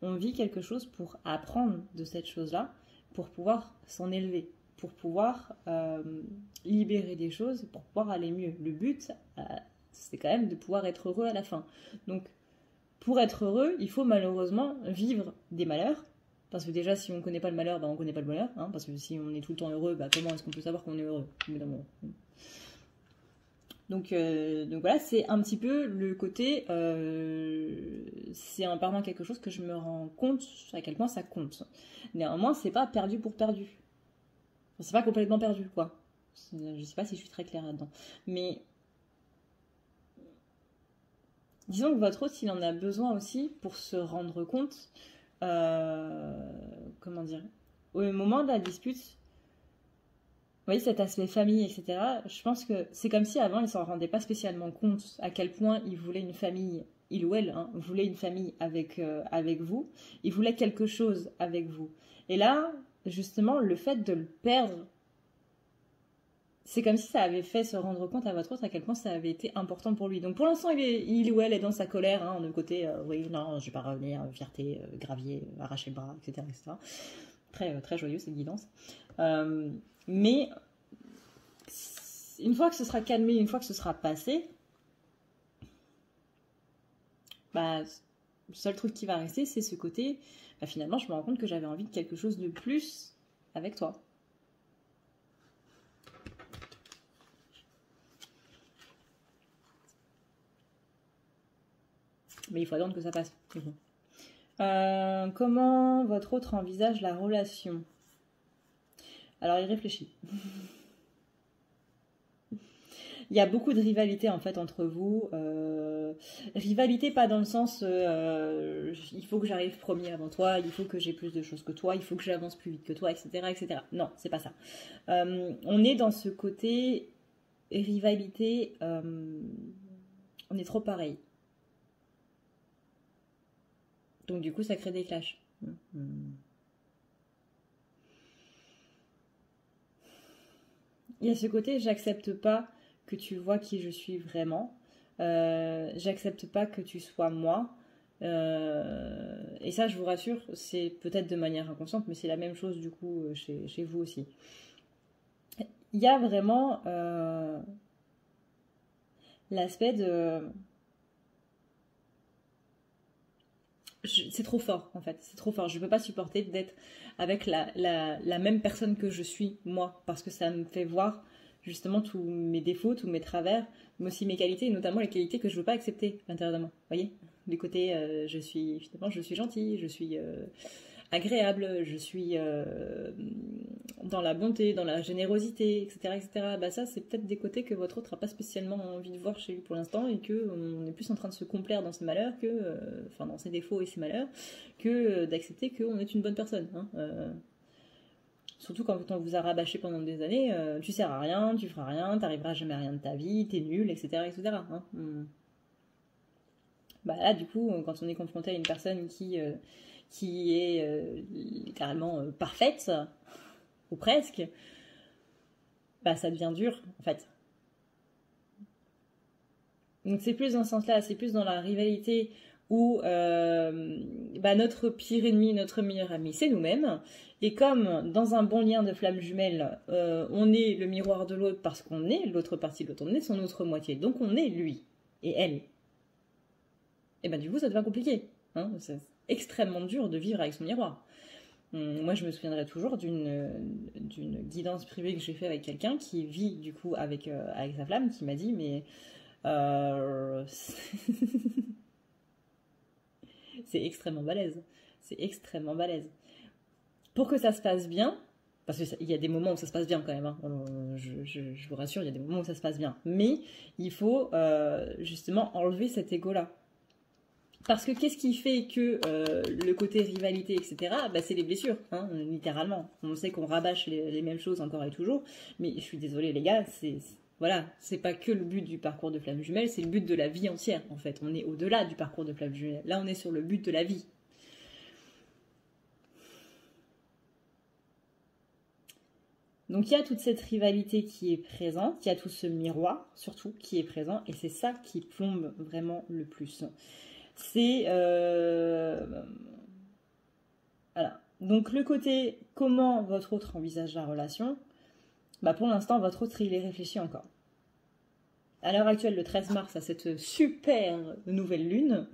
On vit quelque chose pour apprendre de cette chose-là, pour pouvoir s'en élever, pour pouvoir libérer des choses, pour pouvoir aller mieux. Le but, c'est quand même de pouvoir être heureux à la fin. Donc, pour être heureux, il faut malheureusement vivre des malheurs. Parce que déjà, si on ne connaît pas le malheur, on ne connaît pas le bonheur. Hein, parce que si on est tout le temps heureux, comment est-ce qu'on peut savoir qu'on est heureux? Donc voilà, c'est un petit peu le côté... c'est en perdant quelque chose que je me rends compte à quel point ça compte. Néanmoins, c'est pas perdu pour perdu. Enfin, c'est pas complètement perdu, quoi. Je sais pas si je suis très claire là-dedans. Mais... disons que votre hôte, il en a besoin aussi pour se rendre compte... comment dire, au moment de la dispute, vous voyez cet aspect famille, etc. Je pense que c'est comme si avant il s'en rendait pas spécialement compte à quel point il voulait une famille, il ou elle voulait une famille avec vous, il voulait quelque chose avec vous. Et là, justement, le fait de le perdre, c'est comme si ça avait fait se rendre compte à votre autre à quel point ça avait été important pour lui. Donc pour l'instant, il ou elle est dans sa colère, hein, de côté, oui, non, je vais pas revenir, fierté, gravier, arracher le bras, etc. etc. Très, très joyeux cette guidance. Mais une fois que ce sera calmé, une fois que ce sera passé, bah, le seul truc qui va rester, c'est ce côté, bah, finalement, je me rends compte que j'avais envie de quelque chose de plus avec toi. Mais il faut attendre que ça passe. Comment votre autre envisage la relation? Alors, il réfléchit. Il y a beaucoup de rivalité en fait entre vous. Rivalité pas dans le sens il faut que j'arrive premier avant toi, il faut que j'ai plus de choses que toi, il faut que j'avance plus vite que toi, etc. etc. Non, c'est pas ça. On est dans ce côté rivalité, on est trop pareil. Donc du coup ça crée des clashs. Il y a ce côté j'accepte pas que tu vois qui je suis vraiment. J'accepte pas que tu sois moi. Et ça, je vous rassure, c'est peut-être de manière inconsciente, mais c'est la même chose du coup chez vous aussi. Il y a vraiment l'aspect de... C'est trop fort en fait, c'est trop fort. Je ne peux pas supporter d'être avec la même personne que je suis moi, parce que ça me fait voir justement tous mes défauts, tous mes travers, mais aussi mes qualités, et notamment les qualités que je ne veux pas accepter à l'intérieur de moi. Vous voyez, du côté je suis gentille, je suis agréable, je suis dans la bonté, dans la générosité, etc. etc. Bah ça, c'est peut-être des côtés que votre autre n'a pas spécialement envie de voir chez lui pour l'instant, et qu'on est plus en train de se complaire dans ses malheurs, enfin dans ses défauts et ses malheurs, que d'accepter qu'on est une bonne personne. Hein. Surtout quand on vous a rabâché pendant des années, tu sers à rien, tu feras rien, t'arriveras jamais à rien de ta vie, t'es nul, etc. etc. Hein. Bah là, du coup, quand on est confronté à une personne qui est littéralement parfaite, ou presque, bah ça devient dur, en fait. Donc c'est plus dans ce sens-là, c'est plus dans la rivalité où bah, notre pire ennemi, notre meilleur ami, c'est nous-mêmes. Et comme dans un bon lien de flamme jumelle, on est le miroir de l'autre parce qu'on est l'autre partie de l'autre, on est son autre moitié, donc on est lui et elle. Et ben du coup ça devient compliqué. Hein, c'est extrêmement dur de vivre avec son miroir. Moi, je me souviendrai toujours d'une guidance privée que j'ai fait avec quelqu'un qui vit du coup avec sa flamme, qui m'a dit mais c'est extrêmement balèze. C'est extrêmement balèze. Pour que ça se passe bien, parce qu'il y a des moments où ça se passe bien quand même, hein. Je vous rassure, il y a des moments où ça se passe bien. Mais il faut justement enlever cet ego-là. Parce que qu'est-ce qui fait que le côté rivalité, etc., bah, c'est les blessures, hein, littéralement. On sait qu'on rabâche les mêmes choses encore et toujours, mais je suis désolée les gars, voilà, c'est pas que le but du parcours de flamme jumelle, c'est le but de la vie entière, en fait. On est au-delà du parcours de flamme jumelle. Là, on est sur le but de la vie. Donc il y a toute cette rivalité qui est présente, il y a tout ce miroir, surtout, qui est présent, et c'est ça qui plombe vraiment le plus. C'est... Voilà. Donc le côté comment votre autre envisage la relation, bah pour l'instant votre autre il est réfléchi encore. À l'heure actuelle, le 13 mars, à cette super nouvelle lune,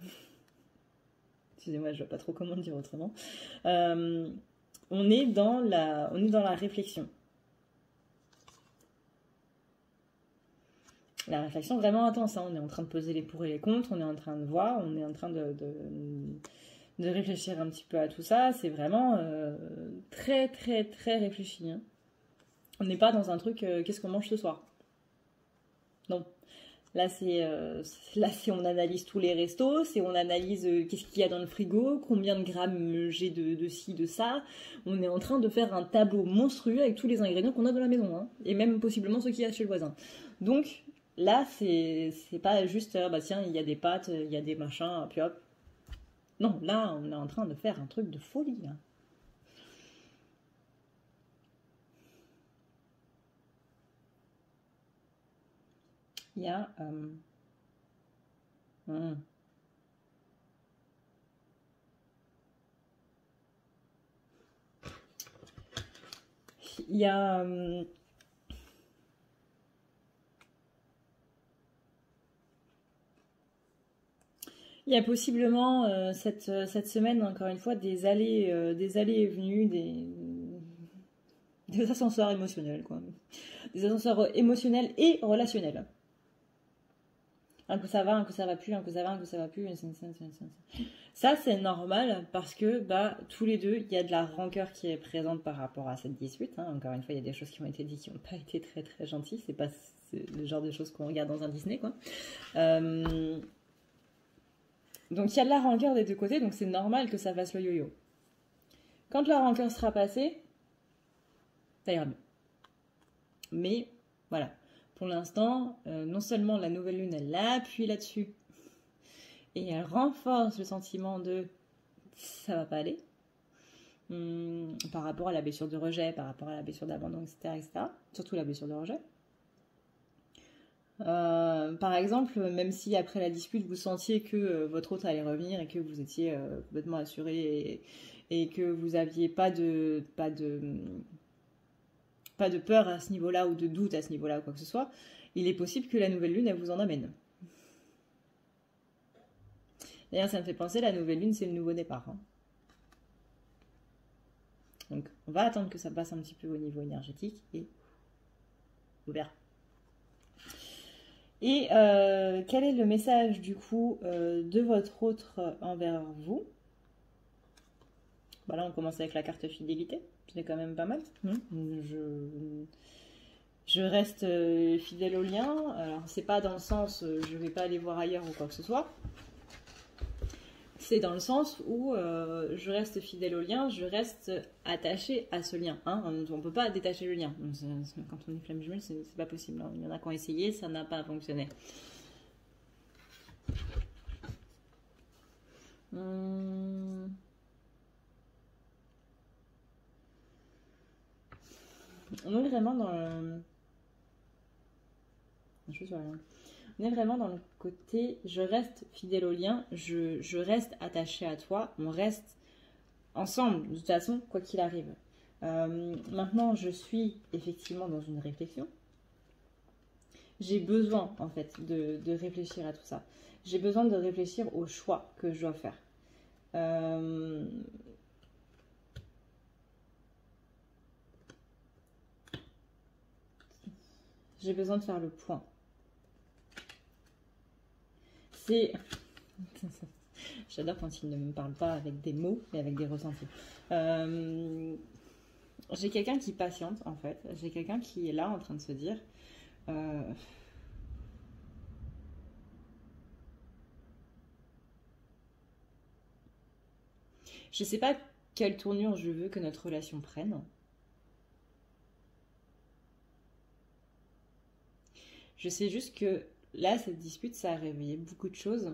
excusez-moi, je ne vois pas trop comment dire autrement, on est dans la réflexion. La réflexion vraiment intense, hein. On est en train de peser les pour et les contre, on est en train de voir, on est en train de réfléchir un petit peu à tout ça. C'est vraiment très très très réfléchi. Hein. On n'est pas dans un truc qu'est-ce qu'on mange ce soir. Non. Là, c'est on analyse tous les restos, c'est on analyse qu'est-ce qu'il y a dans le frigo, combien de grammes j'ai de ci, de ça. On est en train de faire un tableau monstrueux avec tous les ingrédients qu'on a dans la maison, hein, et même possiblement ceux qu'il y a chez le voisin. Donc là, c'est pas juste bah tiens, il y a des pâtes, il y a des machins, puis hop. Non, là, on est en train de faire un truc de folie. Hein. il y a... il y a... il y a possiblement cette semaine, encore une fois, des allées et venues, des ascenseurs émotionnels, quoi. Des ascenseurs émotionnels et relationnels. Un coup ça va, un coup ça va plus, un coup ça va, un coup ça va plus. Ça, c'est normal parce que tous les deux, il y a de la rancœur qui est présente par rapport à cette dispute. Hein. Encore une fois, il y a des choses qui ont été dites qui n'ont pas été très très gentilles. C'est pas le genre de choses qu'on regarde dans un Disney, quoi. Donc il y a de la rancœur des deux côtés, donc c'est normal que ça fasse le yo-yo. Quand la rancœur sera passée, ça ira mieux. Mais voilà, pour l'instant, non seulement la nouvelle lune, elle appuie là-dessus, et elle renforce le sentiment de ça va pas aller, par rapport à la blessure de rejet, par rapport à la blessure d'abandon, etc. Surtout la blessure de rejet. Par exemple, même si après la dispute vous sentiez que votre hôte allait revenir et que vous étiez complètement assuré et que vous aviez pas de peur à ce niveau-là ou de doute à ce niveau-là ou quoi que ce soit, il est possible que la nouvelle lune elle vous en amène. D'ailleurs, ça me fait penser, la nouvelle lune c'est le nouveau départ. Hein. Donc on va attendre que ça passe un petit peu au niveau énergétique et on verra. Et quel est le message du coup de votre autre envers vous? Là on commence avec la carte fidélité, c'est quand même pas mal. Je reste fidèle au lien. Alors c'est pas dans le sens je vais pas aller voir ailleurs ou quoi que ce soit. C'est dans le sens où je reste fidèle au lien, je reste attachée à ce lien. Hein. On ne peut pas détacher le lien. Quand on est flamme jumelle, c'est pas possible. Hein. Il y en a qui ont essayé, ça n'a pas fonctionné. On est vraiment dans le... On est vraiment dans le côté je reste fidèle au lien, je reste attaché à toi, on reste ensemble de toute façon quoi qu'il arrive. Maintenant je suis effectivement dans une réflexion. J'ai besoin en fait de réfléchir à tout ça. J'ai besoin de réfléchir aux choix que je dois faire. J'ai besoin de faire le point. J'adore quand il ne me parle pas avec des mots, mais avec des ressentis. J'ai quelqu'un qui patiente, en fait. J'ai quelqu'un qui est là en train de se dire... je sais pas quelle tournure je veux que notre relation prenne. Je sais juste que là, cette dispute, ça a réveillé beaucoup de choses.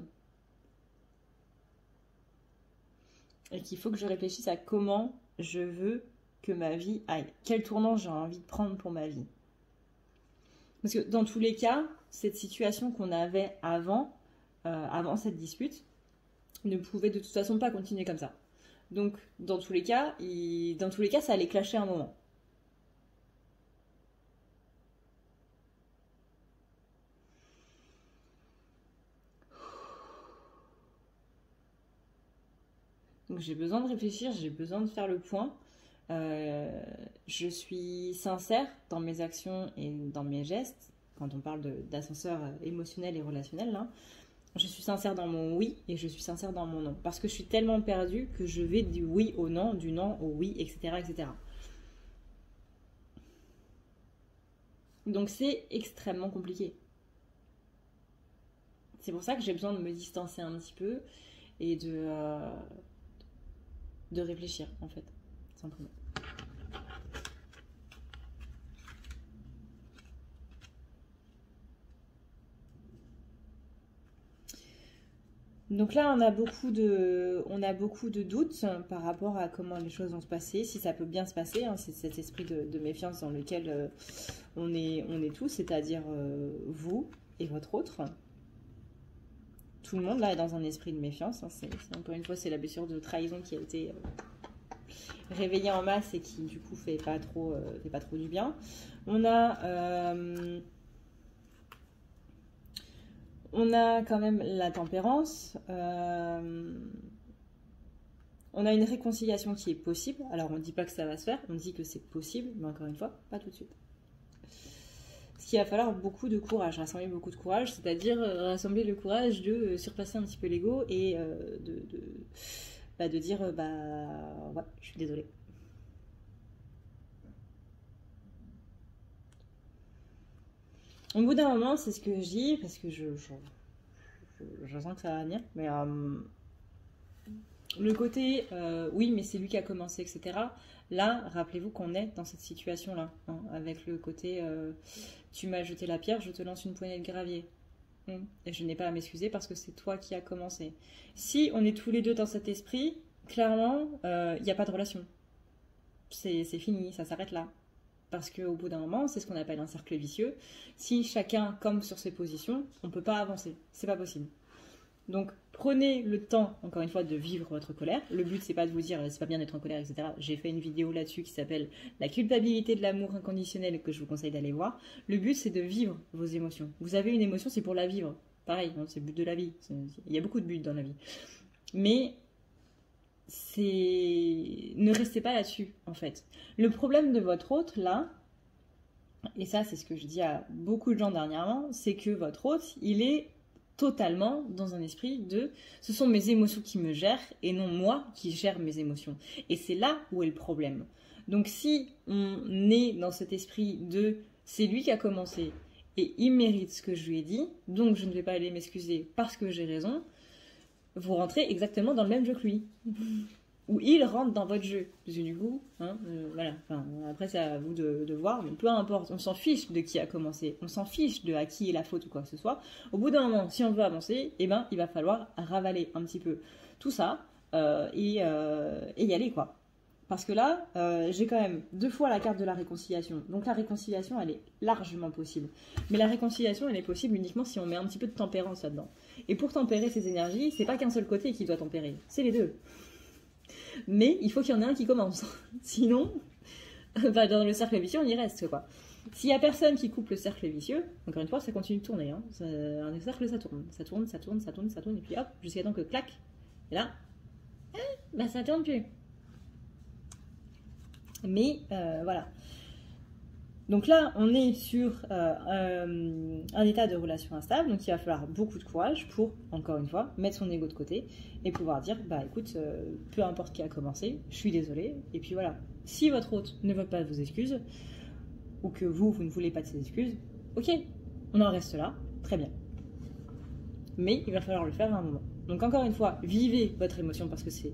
Et qu'il faut que je réfléchisse à comment je veux que ma vie aille. Quel tournant j'ai envie de prendre pour ma vie. Parce que dans tous les cas, cette situation qu'on avait avant cette dispute, ne pouvait de toute façon pas continuer comme ça. Donc, dans tous les cas, ça allait clasher un moment. Donc j'ai besoin de réfléchir, j'ai besoin de faire le point. Je suis sincère dans mes actions et dans mes gestes. Quand on parle d'ascenseur émotionnel et relationnel, là, je suis sincère dans mon oui et je suis sincère dans mon non. Parce que je suis tellement perdue que je vais du oui au non, du non au oui, etc. etc. Donc c'est extrêmement compliqué. C'est pour ça que j'ai besoin de me distancer un petit peu et de réfléchir, en fait, simplement. Donc là, on a beaucoup de doutes par rapport à comment les choses vont se passer, si ça peut bien se passer. Hein, c'est cet esprit de méfiance dans lequel on est tous, c'est-à-dire vous, et votre autre. Tout le monde là est dans un esprit de méfiance. Hein. Encore une fois, c'est la blessure de trahison qui a été réveillée en masse et qui du coup fait pas trop du bien. On a quand même la tempérance. On a une réconciliation qui est possible. Alors on ne dit pas que ça va se faire, on dit que c'est possible, mais encore une fois, pas tout de suite. Ce qu'il va falloir beaucoup de courage, rassembler beaucoup de courage, c'est-à-dire rassembler le courage de surpasser un petit peu l'ego et de dire ouais, je suis désolée. Au bout d'un moment, c'est ce que je dis, parce que je sens que ça va venir, mais le côté oui, mais c'est lui qui a commencé, etc. Là, rappelez-vous qu'on est dans cette situation-là, hein, avec le côté tu m'as jeté la pierre, je te lance une poignée de gravier. Et je n'ai pas à m'excuser parce que c'est toi qui as commencé. Si on est tous les deux dans cet esprit, clairement, il n'y a pas de relation. C'est fini, ça s'arrête là. Parce qu'au bout d'un moment, c'est ce qu'on appelle un cercle vicieux. Si chacun campe sur ses positions, on ne peut pas avancer. C'est pas possible. Donc, prenez le temps, encore une fois, de vivre votre colère. Le but, c'est pas de vous dire c'est pas bien d'être en colère, etc. J'ai fait une vidéo là-dessus qui s'appelle La culpabilité de l'amour inconditionnel, que je vous conseille d'aller voir. Le but, c'est de vivre vos émotions. Vous avez une émotion, c'est pour la vivre. Pareil, hein, c'est le but de la vie. Il y a beaucoup de buts dans la vie. Mais ne restez pas là-dessus, en fait. Le problème de votre autre, là, et ça, c'est ce que je dis à beaucoup de gens dernièrement, c'est que votre autre, il est totalement dans un esprit de ce sont mes émotions qui me gèrent et non moi qui gère mes émotions. Et c'est là où est le problème. Donc si on est dans cet esprit de c'est lui qui a commencé et il mérite ce que je lui ai dit, donc je ne vais pas aller m'excuser parce que j'ai raison, vous rentrez exactement dans le même jeu que lui. Ou il rentre dans votre jeu. Parce que du coup, hein, voilà. Enfin, après, c'est à vous de voir, mais peu importe. On s'en fiche de qui a commencé. On s'en fiche de à qui est la faute ou quoi que ce soit. Au bout d'un moment, si on veut avancer, eh ben, il va falloir ravaler un petit peu tout ça et y aller, quoi. Parce que là, j'ai quand même 2 fois la carte de la réconciliation. Donc la réconciliation, elle est largement possible. Mais la réconciliation, elle est possible uniquement si on met un petit peu de tempérance là-dedans. Et pour tempérer ces énergies, c'est pas qu'un seul côté qui doit tempérer. C'est les deux. Mais il faut qu'il y en ait un qui commence. Sinon, dans le cercle vicieux, on y reste, quoi. S'il n'y a personne qui coupe le cercle vicieux, encore une fois, ça continue de tourner. Hein. Un cercle, ça tourne. Ça tourne, ça tourne, ça tourne, ça tourne, et puis hop, jusqu'à temps que clac. Et là, ça tourne plus. Mais voilà. Donc là, on est sur un état de relation instable, donc il va falloir beaucoup de courage pour, encore une fois, mettre son ego de côté et pouvoir dire, écoute, peu importe qui a commencé, je suis désolée, et puis voilà. Si votre hôte ne veut pas de vos excuses, ou que vous ne voulez pas de ses excuses, ok, on en reste là, très bien. Mais il va falloir le faire à un moment. Donc encore une fois, vivez votre émotion parce que c'est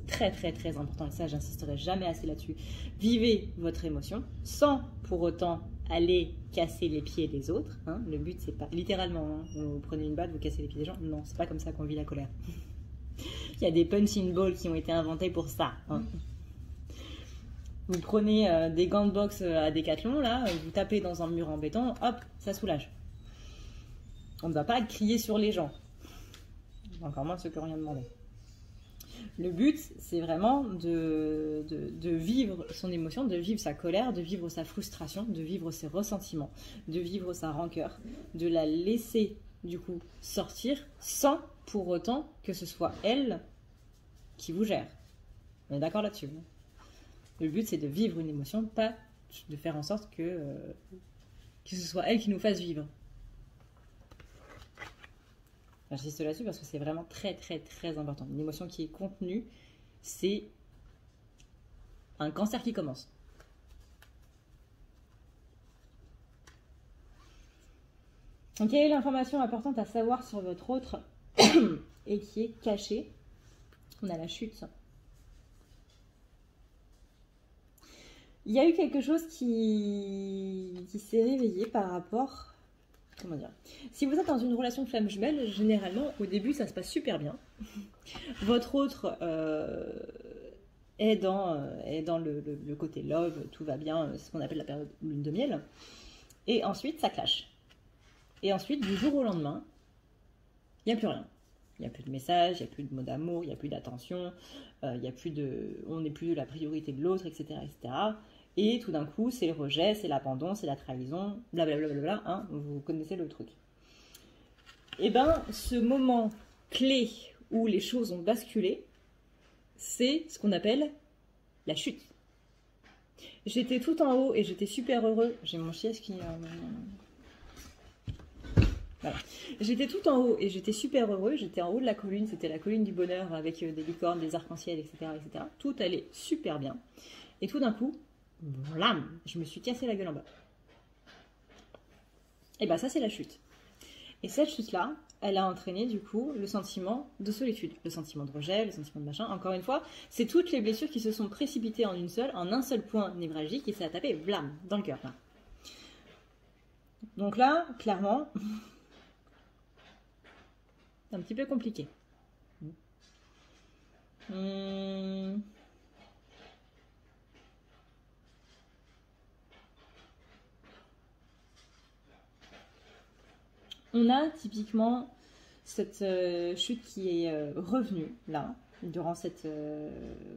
très très très important et ça j'insisterai jamais assez là-dessus. Vivez votre émotion sans pour autant aller casser les pieds des autres. Hein. Le but c'est pas littéralement, hein, vous prenez une batte, vous cassez les pieds des gens. Non, c'est pas comme ça qu'on vit la colère. Il y a des punching balls qui ont été inventés pour ça. Hein. Vous prenez des gants de boxe à Decathlon, là, vous tapez dans un mur en béton, hop, ça soulage. On ne va pas crier sur les gens. Encore moins ceux qui n'ont rien demandé. Le but, c'est vraiment de vivre son émotion, de vivre sa colère, de vivre sa frustration, de vivre ses ressentiments, de vivre sa rancœur, de la laisser, du coup, sortir sans pour autant que ce soit elle qui vous gère. On est d'accord là-dessus. Le but, c'est de vivre une émotion, pas de faire en sorte que ce soit elle qui nous fasse vivre. J'insiste là-dessus parce que c'est vraiment très très très important. Une émotion qui est contenue, c'est un cancer qui commence. Donc quelle est l'information importante à savoir sur votre autre et qui est cachée? On a la chute. Il y a eu quelque chose qui s'est réveillé par rapport... Comment dire? Si vous êtes dans une relation flamme jumelle, généralement, au début, ça se passe super bien. Votre autre est dans le côté love, tout va bien, c'est ce qu'on appelle la période lune de miel. Et ensuite, ça clash. Et ensuite, du jour au lendemain, il n'y a plus rien. Il n'y a plus de messages, il n'y a plus de mots d'amour, il n'y a plus d'attention, on n'est plus de la priorité de l'autre, etc., etc. Et tout d'un coup, c'est le rejet, c'est l'abandon, c'est la trahison, blablabla, hein, vous connaissez le truc. Et bien, ce moment clé où les choses ont basculé, c'est ce qu'on appelle la chute. J'étais tout en haut et j'étais super heureux. J'ai mon chien qui... Voilà. J'étais tout en haut et j'étais super heureux. J'étais en haut de la colline, c'était la colline du bonheur avec des licornes, des arcs-en-ciel, etc., etc. Tout allait super bien. Et tout d'un coup, blam, je me suis cassé la gueule en bas. Et bien ça, c'est la chute. Et cette chute-là, elle a entraîné du coup le sentiment de solitude, le sentiment de rejet, le sentiment de machin. Encore une fois, c'est toutes les blessures qui se sont précipitées en un seul point névralgique et ça a tapé, blam, dans le cœur. Là. Donc là, clairement, c'est un petit peu compliqué. On a typiquement cette chute qui est revenue là, durant cette...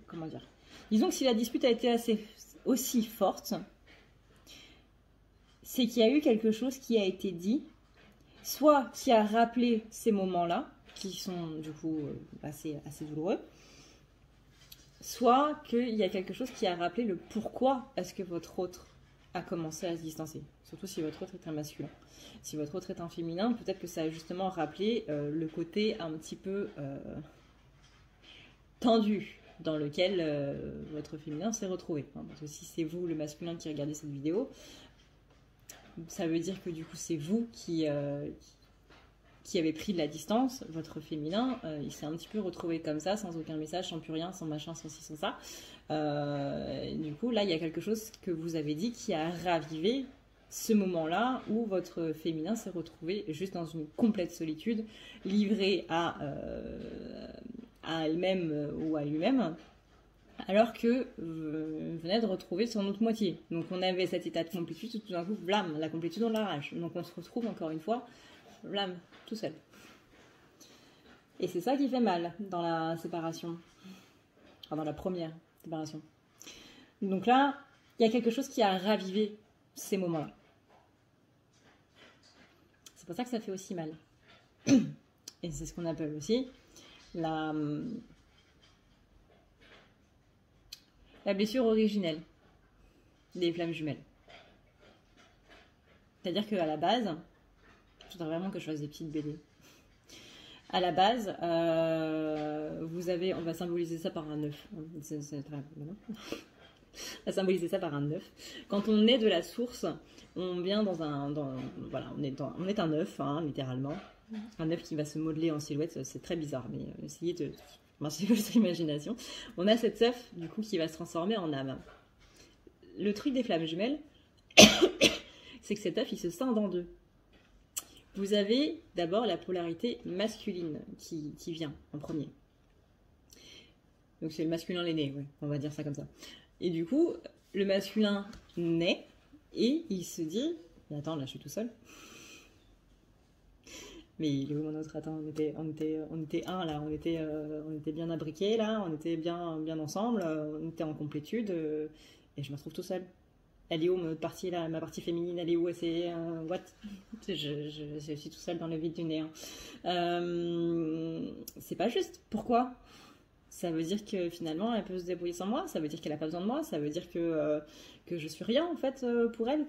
comment dire ? Disons que si la dispute a été aussi forte, c'est qu'il y a eu quelque chose qui a été dit, soit qui a rappelé ces moments-là, qui sont du coup assez douloureux, soit qu'il y a quelque chose qui a rappelé le pourquoi est-ce que votre autre a commencé à se distancer. Surtout si votre autre est un masculin. Si votre autre est un féminin, peut-être que ça a justement rappelé le côté un petit peu tendu dans lequel votre féminin s'est retrouvé. Parce que si c'est vous, le masculin, qui regardez cette vidéo, ça veut dire que du coup c'est vous qui avez pris de la distance. Votre féminin, il s'est un petit peu retrouvé comme ça, sans aucun message, sans plus rien, sans machin, sans ci, sans ça. Du coup, là, il y a quelque chose que vous avez dit qui a ravivé ce moment-là où votre féminin s'est retrouvé juste dans une complète solitude, livré à elle-même ou à lui-même, alors que venait de retrouver son autre moitié. Donc on avait cet état de complétude, tout d'un coup, blam, la complétude on l'arrache. Donc on se retrouve encore une fois, blam, tout seul. Et c'est ça qui fait mal dans la séparation, enfin dans la première séparation. Donc là, il y a quelque chose qui a ravivé ces moments-là. C'est pour ça que ça fait aussi mal. Et c'est ce qu'on appelle aussi la blessure originelle des flammes jumelles. C'est-à-dire qu'à la base, je voudrais vraiment que je fasse des petites BD. À la base, on va symboliser ça par un œuf. C'est très bien. On va symboliser ça par un œuf. Quand on est de la source, on vient voilà, on est un œuf, hein, littéralement. Un œuf qui va se modeler en silhouette, c'est très bizarre, mais essayez de marcher votre imagination. On a cet œuf, du coup, qui va se transformer en âme. Le truc des flammes jumelles, c'est que cet œuf, il se scinde en deux. Vous avez d'abord la polarité masculine qui vient en premier. Donc c'est le masculin l'aîné, ouais, on va dire ça comme ça. Et du coup, le masculin naît et il se dit « Attends, là je suis tout seul. » Mais il est où mon autre? Attends, on était un là, on était bien abriqués là, on était bien ensemble, on était en complétude et je me retrouve tout seul. Elle est où ma partie là, ma partie féminine, elle est où? C'est what? Je suis tout seul dans le vide du néant. C'est pas juste. Pourquoi? Ça veut dire que finalement elle peut se débrouiller sans moi, ça veut dire qu'elle a pas besoin de moi, ça veut dire que je suis rien en fait pour elle,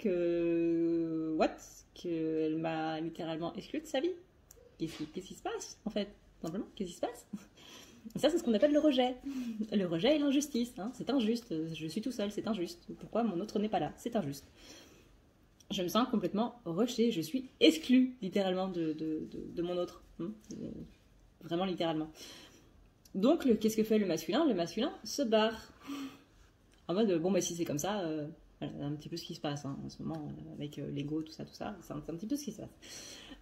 qu'elle m'a littéralement exclue de sa vie. Qu'est-ce qui se passe en fait? Simplement, qu'est-ce qui se passe? Et ça, c'est ce qu'on appelle le rejet. Le rejet et l'injustice. Hein. C'est injuste. Je suis tout seul, c'est injuste. Pourquoi mon autre n'est pas là? C'est injuste. Je me sens complètement rejetée. Je suis exclue, littéralement, de mon autre. Vraiment, littéralement. Donc, qu'est-ce que fait le masculin? Le masculin se barre. En mode, bon, bah, si c'est comme ça, voilà, c'est un petit peu ce qui se passe hein, en ce moment, avec l'ego, tout ça. C'est un petit peu ce qui se passe.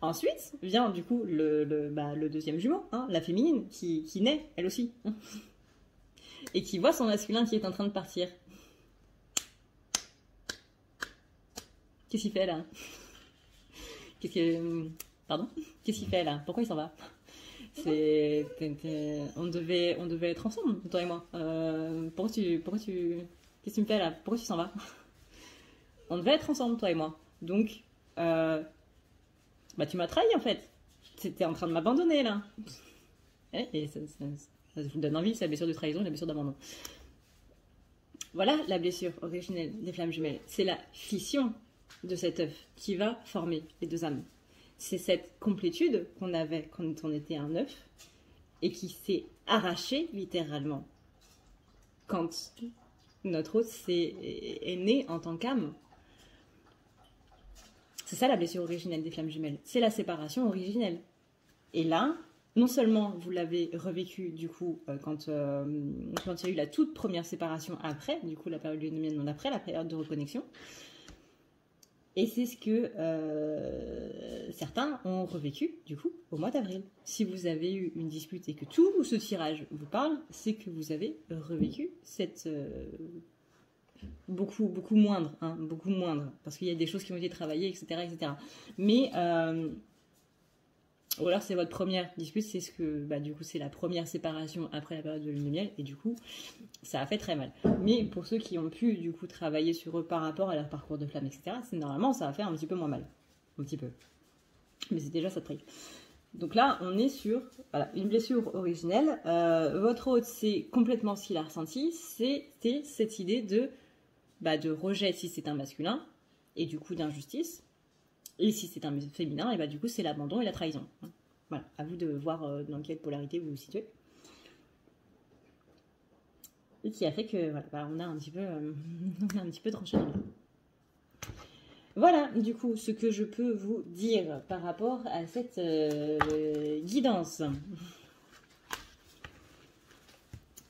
Ensuite vient du coup le deuxième jumeau, hein, la féminine, qui naît elle aussi, hein, et qui voit son masculin qui est en train de partir. Qu'est-ce qu'il fait là? Pardon? Qu'est-ce qu'il fait là? Pourquoi il s'en va? On devait être ensemble, toi et moi. Qu'est-ce que tu me fais là? Pourquoi tu s'en vas? On devait être ensemble, toi et moi. Donc, bah tu m'as trahi en fait. T'étais en train de m'abandonner là. Et ça vous donne envie, c'est la blessure de trahison et la blessure d'abandon. Voilà la blessure originelle des flammes jumelles. C'est la fission de cet œuf qui va former les deux âmes. C'est cette complétude qu'on avait quand on était un œuf et qui s'est arrachée littéralement quand notre hôte est né en tant qu'âme. C'est ça la blessure originelle des flammes jumelles. C'est la séparation originelle. Et là, non seulement vous l'avez revécu du coup quand il y a eu la toute première séparation après, du coup la période lénienne, non après la période de reconnexion. Et c'est ce que certains ont revécu, du coup, au mois d'avril. Si vous avez eu une dispute et que tout ce tirage vous parle, c'est que vous avez revécu cette... beaucoup moindre, hein, beaucoup moindre. Parce qu'il y a des choses qui ont été travaillées, etc. etc. Mais... ou alors c'est votre première dispute, c'est ce que... Bah, du coup, c'est la première séparation après la période de lune de miel, et du coup, ça a fait très mal. Mais pour ceux qui ont pu, du coup, travailler sur eux par rapport à leur parcours de flamme, etc., c'est normalement, ça va faire un petit peu moins mal. Un petit peu. Mais c'est déjà ça de prix. Donc là, on est sur voilà, une blessure originelle. Votre hôte, c'est complètement ce qu'il a ressenti. C'était cette idée de rejet si c'est un masculin, et du coup d'injustice. Et si c'est un féminin, et du coup c'est l'abandon et la trahison. Voilà, à vous de voir dans quelle polarité vous vous situez. Et qui a fait que voilà, on a un petit peu tranché dans le dos. Voilà, du coup, ce que je peux vous dire par rapport à cette guidance.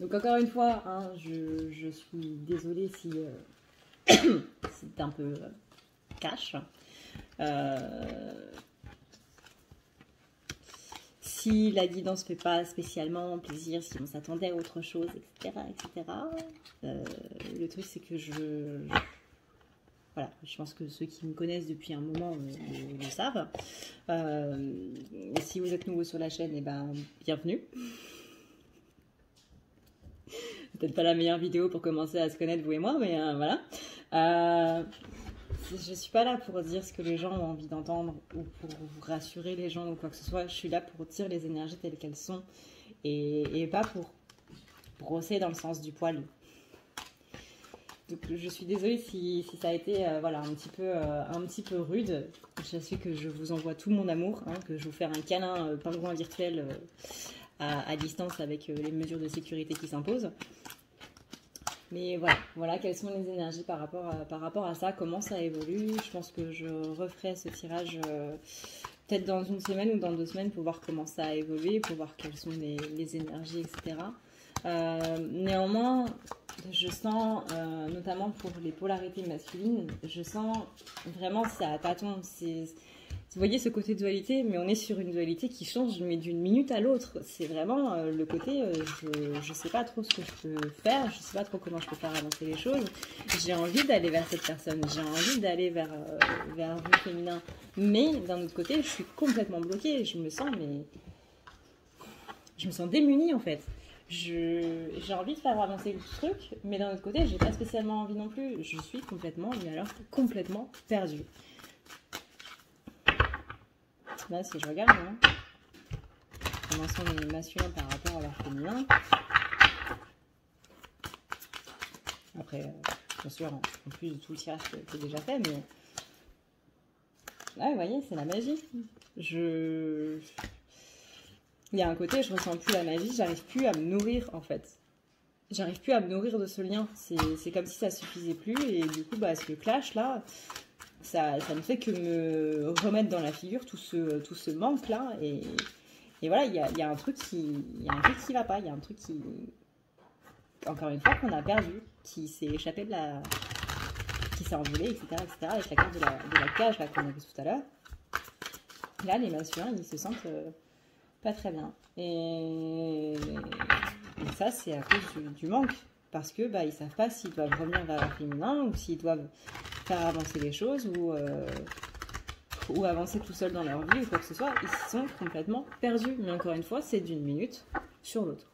Donc encore une fois, hein, je suis désolée si c'est un peu cash. Si la guidance ne fait pas spécialement plaisir, si on s'attendait à autre chose, etc. etc. Le truc, c'est que voilà, je pense que ceux qui me connaissent depuis un moment le savent. Si vous êtes nouveau sur la chaîne, bienvenue. Peut-être pas la meilleure vidéo pour commencer à se connaître, vous et moi, mais voilà. Je ne suis pas là pour dire ce que les gens ont envie d'entendre ou pour rassurer les gens ou quoi que ce soit. Je suis là pour dire les énergies telles qu'elles sont et pas pour brosser dans le sens du poil. Donc je suis désolée si ça a été un petit peu rude. Je sais que je vous envoie tout mon amour, hein, que je vous fais un câlin pingouin virtuel à distance avec les mesures de sécurité qui s'imposent. Mais voilà quelles sont les énergies par rapport à ça, comment ça évolue. Je pense que je referai ce tirage peut-être dans une semaine ou dans 2 semaines pour voir comment ça a évolué, pour voir quelles sont les énergies, etc. Néanmoins, je sens, notamment pour les polarités masculines, je sens vraiment ça à tâtons. Vous voyez ce côté dualité, mais on est sur une dualité qui change mais d'une minute à l'autre. C'est vraiment le côté, je ne sais pas trop ce que je peux faire, je ne sais pas trop comment je peux faire avancer les choses. J'ai envie d'aller vers cette personne, j'ai envie d'aller vers vous féminin, mais d'un autre côté, je suis complètement bloquée. Je me sens démunie en fait. J'ai envie de faire avancer le truc, mais d'un autre côté, j'ai pas spécialement envie non plus. Je suis complètement perdue. Là, si je regarde, comment sont les masculins par rapport à leur féminin. Après, bien sûr, en plus de tout le tirage qui est déjà fait, mais... Là, vous voyez, c'est la magie. Il y a un côté, je ressens plus la magie, j'arrive plus à me nourrir, en fait. J'arrive plus à me nourrir de ce lien. C'est comme si ça suffisait plus, et du coup, ce clash, là... Ça ne fait que me remettre dans la figure tout ce manque-là. Et voilà, il y a un truc qui va pas. Il y a un truc qui, encore une fois, qu'on a perdu, qui s'est échappé qui s'est envolé, etc., avec la carte de la cage qu'on a vu tout à l'heure. Là, les masculins, ils se sentent pas très bien. Et ça, c'est à cause du manque. Parce que ils savent pas s'ils doivent revenir vers leur féminin ou s'ils doivent faire avancer les choses ou ou avancer tout seuls dans leur vie ou quoi que ce soit, ils sont complètement perdus. Mais encore une fois, c'est d'une minute sur l'autre.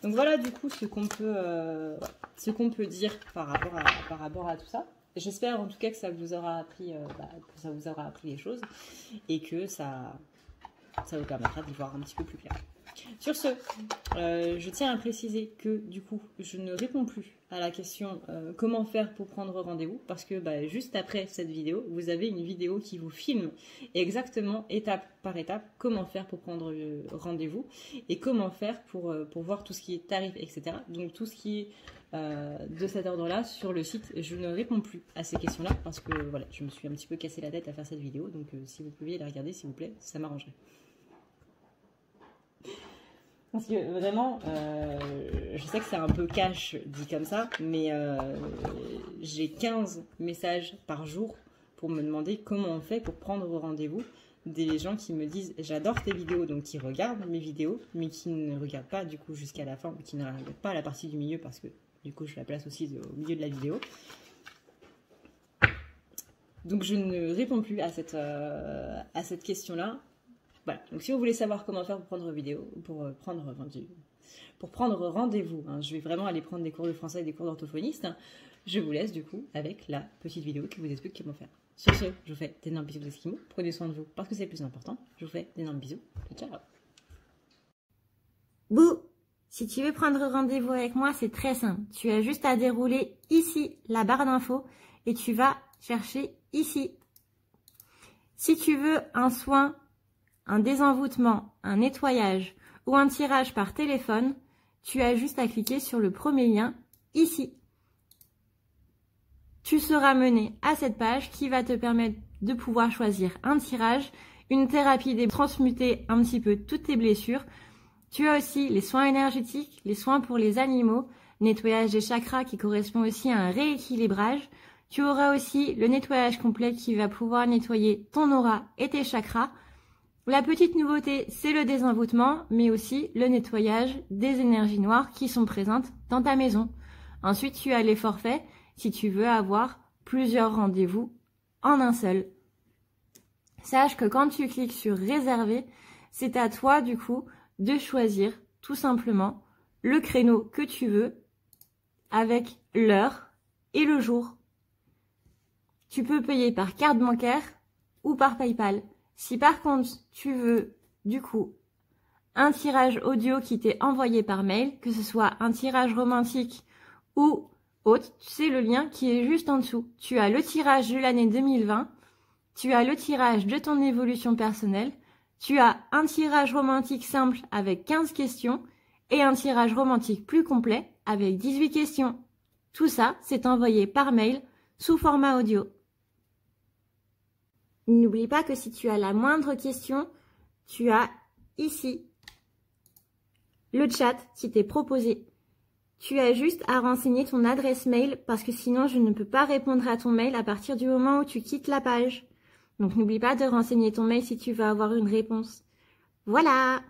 Donc voilà du coup ce qu'on peut dire par rapport à tout ça. J'espère en tout cas que ça vous aura appris, les choses et que ça vous permettra d'y voir un petit peu plus clair. Sur ce, je tiens à préciser que du coup, je ne réponds plus à la question comment faire pour prendre rendez-vous parce que juste après cette vidéo, vous avez une vidéo qui vous filme exactement étape par étape comment faire pour prendre rendez-vous et comment faire pour voir tout ce qui est tarif, etc. Donc tout ce qui est de cet ordre-là sur le site, je ne réponds plus à ces questions-là parce que voilà, je me suis un petit peu cassé la tête à faire cette vidéo. Donc si vous pouviez la regarder, s'il vous plaît, ça m'arrangerait. Parce que vraiment, je sais que c'est un peu cash dit comme ça, mais j'ai 15 messages par jour pour me demander comment on fait pour prendre rendez-vous. Des gens qui me disent « j'adore tes vidéos », donc qui regardent mes vidéos, mais qui ne regardent pas du coup jusqu'à la fin, ou qui ne regardent pas la partie du milieu parce que du coup je la place aussi au milieu de la vidéo. Donc je ne réponds plus à cette question-là. Voilà, donc si vous voulez savoir comment faire pour prendre rendez-vous, hein, je vais vraiment aller prendre des cours de français et des cours d'orthophoniste, hein, je vous laisse du coup avec la petite vidéo qui vous explique comment faire. Sur ce, je vous fais d'énormes bisous des Esquimaux, prenez soin de vous parce que c'est le plus important, je vous fais d'énormes bisous, ciao. Bouh! Si tu veux prendre rendez-vous avec moi, c'est très simple, tu as juste à dérouler ici la barre d'infos et tu vas chercher ici. Si tu veux un soin, un désenvoûtement, un nettoyage ou un tirage par téléphone, tu as juste à cliquer sur le premier lien ici. Tu seras mené à cette page qui va te permettre de pouvoir choisir un tirage, une thérapie transmuter un petit peu toutes tes blessures. Tu as aussi les soins énergétiques, les soins pour les animaux, nettoyage des chakras qui correspond aussi à un rééquilibrage. Tu auras aussi le nettoyage complet qui va pouvoir nettoyer ton aura et tes chakras. La petite nouveauté, c'est le désenvoûtement, mais aussi le nettoyage des énergies noires qui sont présentes dans ta maison. Ensuite, tu as les forfaits si tu veux avoir plusieurs rendez-vous en un seul. Sache que quand tu cliques sur réserver, c'est à toi du coup de choisir tout simplement le créneau que tu veux avec l'heure et le jour. Tu peux payer par carte bancaire ou par PayPal. Si par contre tu veux du coup un tirage audio qui t'est envoyé par mail, que ce soit un tirage romantique ou autre, c'est le lien qui est juste en dessous. Tu as le tirage de l'année 2020, tu as le tirage de ton évolution personnelle, tu as un tirage romantique simple avec 15 questions et un tirage romantique plus complet avec 18 questions. Tout ça, c'est envoyé par mail sous format audio. N'oublie pas que si tu as la moindre question, tu as ici le chat qui t'est proposé. Tu as juste à renseigner ton adresse mail parce que sinon je ne peux pas répondre à ton mail à partir du moment où tu quittes la page. Donc n'oublie pas de renseigner ton mail si tu veux avoir une réponse. Voilà!